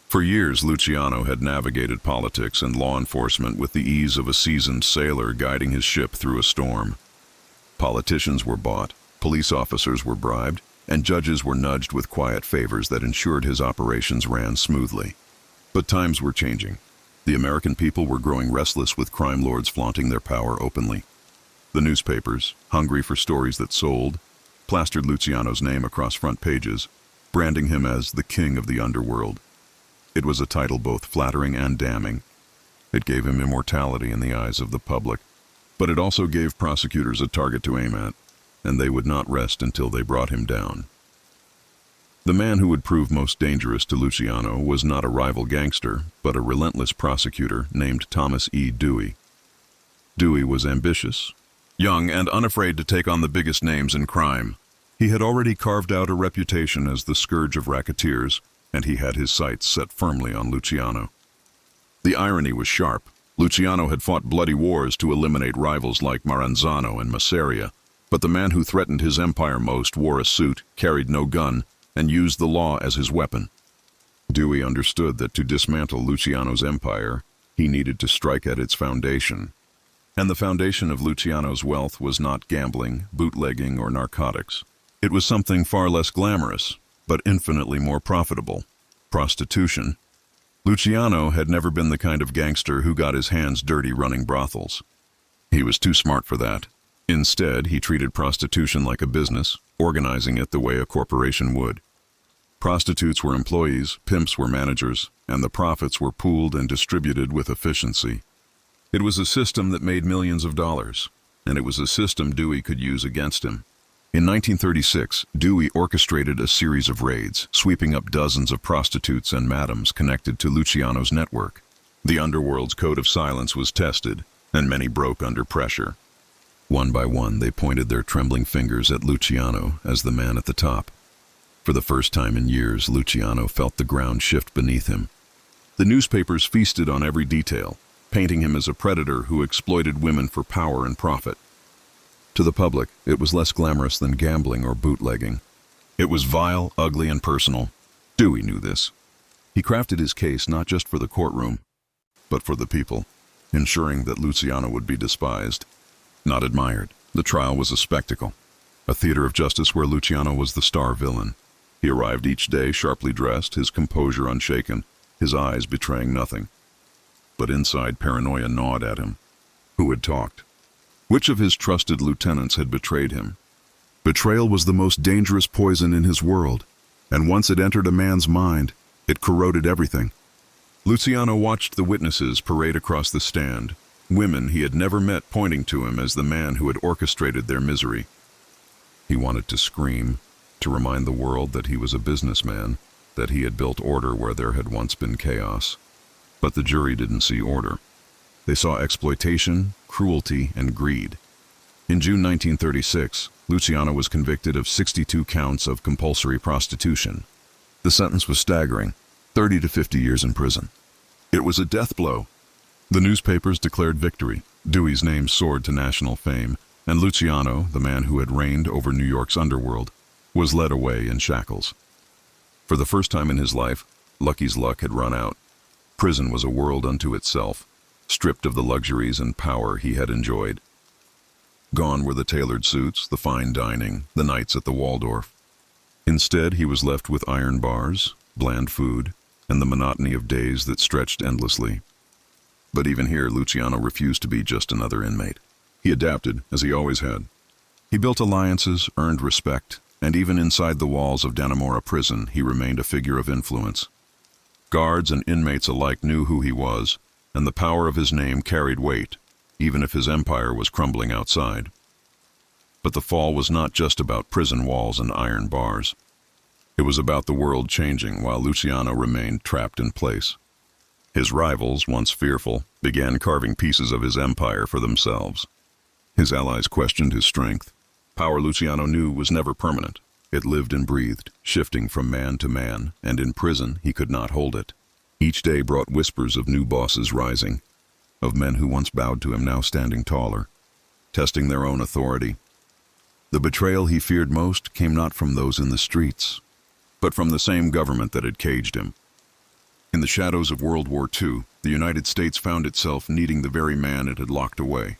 For years, Luciano had navigated politics and law enforcement with the ease of a seasoned sailor guiding his ship through a storm. Politicians were bought, police officers were bribed, and judges were nudged with quiet favors that ensured his operations ran smoothly. But times were changing. The American people were growing restless with crime lords flaunting their power openly. The newspapers, hungry for stories that sold, plastered Luciano's name across front pages, branding him as the king of the underworld. It was a title both flattering and damning. It gave him immortality in the eyes of the public, but it also gave prosecutors a target to aim at, and they would not rest until they brought him down. The man who would prove most dangerous to Luciano was not a rival gangster, but a relentless prosecutor named Thomas E. Dewey. Dewey was ambitious, young, and unafraid to take on the biggest names in crime. He had already carved out a reputation as the scourge of racketeers, and he had his sights set firmly on Luciano. The irony was sharp. Luciano had fought bloody wars to eliminate rivals like Maranzano and Masseria, but the man who threatened his empire most wore a suit, carried no gun, and used the law as his weapon. Dewey understood that to dismantle Luciano's empire, he needed to strike at its foundation. And the foundation of Luciano's wealth was not gambling, bootlegging, or narcotics. It was something far less glamorous, but infinitely more profitable: prostitution. Luciano had never been the kind of gangster who got his hands dirty running brothels. He was too smart for that. Instead, he treated prostitution like a business, organizing it the way a corporation would. Prostitutes were employees, pimps were managers, and the profits were pooled and distributed with efficiency. It was a system that made millions of dollars, and it was a system Dewey could use against him. In 1936, Dewey orchestrated a series of raids, sweeping up dozens of prostitutes and madams connected to Luciano's network. The underworld's code of silence was tested, and many broke under pressure. One by one, they pointed their trembling fingers at Luciano as the man at the top. For the first time in years, Luciano felt the ground shift beneath him. The newspapers feasted on every detail, painting him as a predator who exploited women for power and profit. To the public, it was less glamorous than gambling or bootlegging. It was vile, ugly, and personal. Dewey knew this. He crafted his case not just for the courtroom, but for the people, ensuring that Luciano would be despised, not admired. The trial was a spectacle, a theater of justice where Luciano was the star villain. He arrived each day sharply dressed, his composure unshaken, his eyes betraying nothing. But inside, paranoia gnawed at him. Who had talked? Which of his trusted lieutenants had betrayed him? Betrayal was the most dangerous poison in his world, and once it entered a man's mind, it corroded everything. Luciano watched the witnesses parade across the stand, women he had never met pointing to him as the man who had orchestrated their misery. He wanted to scream, to remind the world that he was a businessman, that he had built order where there had once been chaos. But the jury didn't see order. They saw exploitation, cruelty, and greed. In June 1936, Luciano was convicted of 62 counts of compulsory prostitution. The sentence was staggering: 30 to 50 years in prison. It was a death blow. The newspapers declared victory. Dewey's name soared to national fame, and Luciano, the man who had reigned over New York's underworld, was led away in shackles. For the first time in his life, Lucky's luck had run out. Prison was a world unto itself, stripped of the luxuries and power he had enjoyed. Gone were the tailored suits, the fine dining, the nights at the Waldorf. Instead, he was left with iron bars, bland food, and the monotony of days that stretched endlessly. But even here, Luciano refused to be just another inmate. He adapted, as he always had. He built alliances, earned respect, and even inside the walls of Dannemora prison, he remained a figure of influence. Guards and inmates alike knew who he was, and the power of his name carried weight, even if his empire was crumbling outside. But the fall was not just about prison walls and iron bars. It was about the world changing while Luciano remained trapped in place. His rivals, once fearful, began carving pieces of his empire for themselves. His allies questioned his strength. Power, Luciano knew, was never permanent. It lived and breathed, shifting from man to man, and in prison he could not hold it. Each day brought whispers of new bosses rising, of men who once bowed to him now standing taller. testing their own authority. The betrayal he feared most came not from those in the streets, but from the same government that had caged him. In the shadows of World War II, the United States found itself needing the very man it had locked away.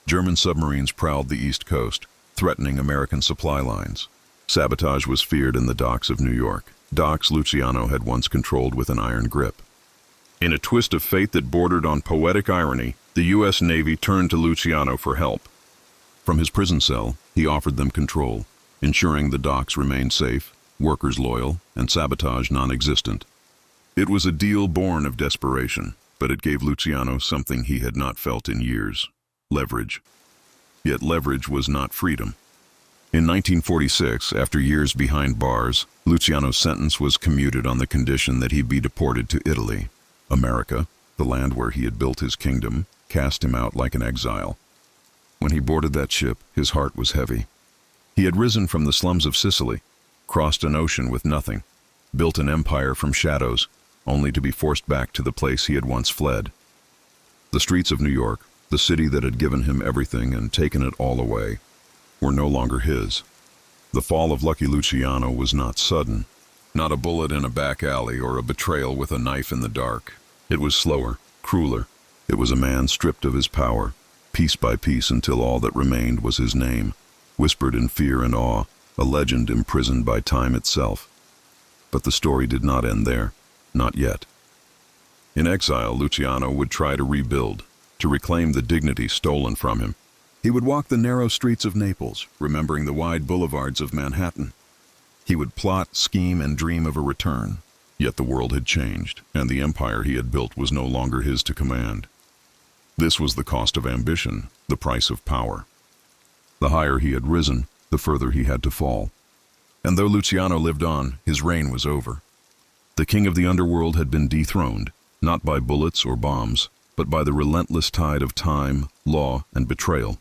German submarines prowled the East Coast, threatening American supply lines. Sabotage was feared in the docks of New York, docks Luciano had once controlled with an iron grip. In a twist of fate that bordered on poetic irony, the U.S. Navy turned to Luciano for help. From his prison cell, he offered them control, ensuring the docks remained safe, workers loyal, and sabotage non-existent. It was a deal born of desperation, but it gave Luciano something he had not felt in years: leverage. Yet leverage was not freedom. In 1946, after years behind bars, Luciano's sentence was commuted on the condition that he be deported to Italy. America, the land where he had built his kingdom, cast him out like an exile. When he boarded that ship, his heart was heavy. He had risen from the slums of Sicily, crossed an ocean with nothing, built an empire from shadows, only to be forced back to the place he had once fled. The streets of New York, the city that had given him everything and taken it all away, were no longer his. The fall of Lucky Luciano was not sudden, not a bullet in a back alley or a betrayal with a knife in the dark. It was slower, crueler. It was a man stripped of his power, piece by piece until all that remained was his name, whispered in fear and awe, a legend imprisoned by time itself. But the story did not end there, not yet. In exile, Luciano would try to rebuild, to reclaim the dignity stolen from him. He would walk the narrow streets of Naples, remembering the wide boulevards of Manhattan. He would plot, scheme, and dream of a return. Yet the world had changed, and the empire he had built was no longer his to command. This was the cost of ambition, the price of power. The higher he had risen, the further he had to fall. And though Luciano lived on, his reign was over. The king of the underworld had been dethroned, not by bullets or bombs, but by the relentless tide of time, law, and betrayal.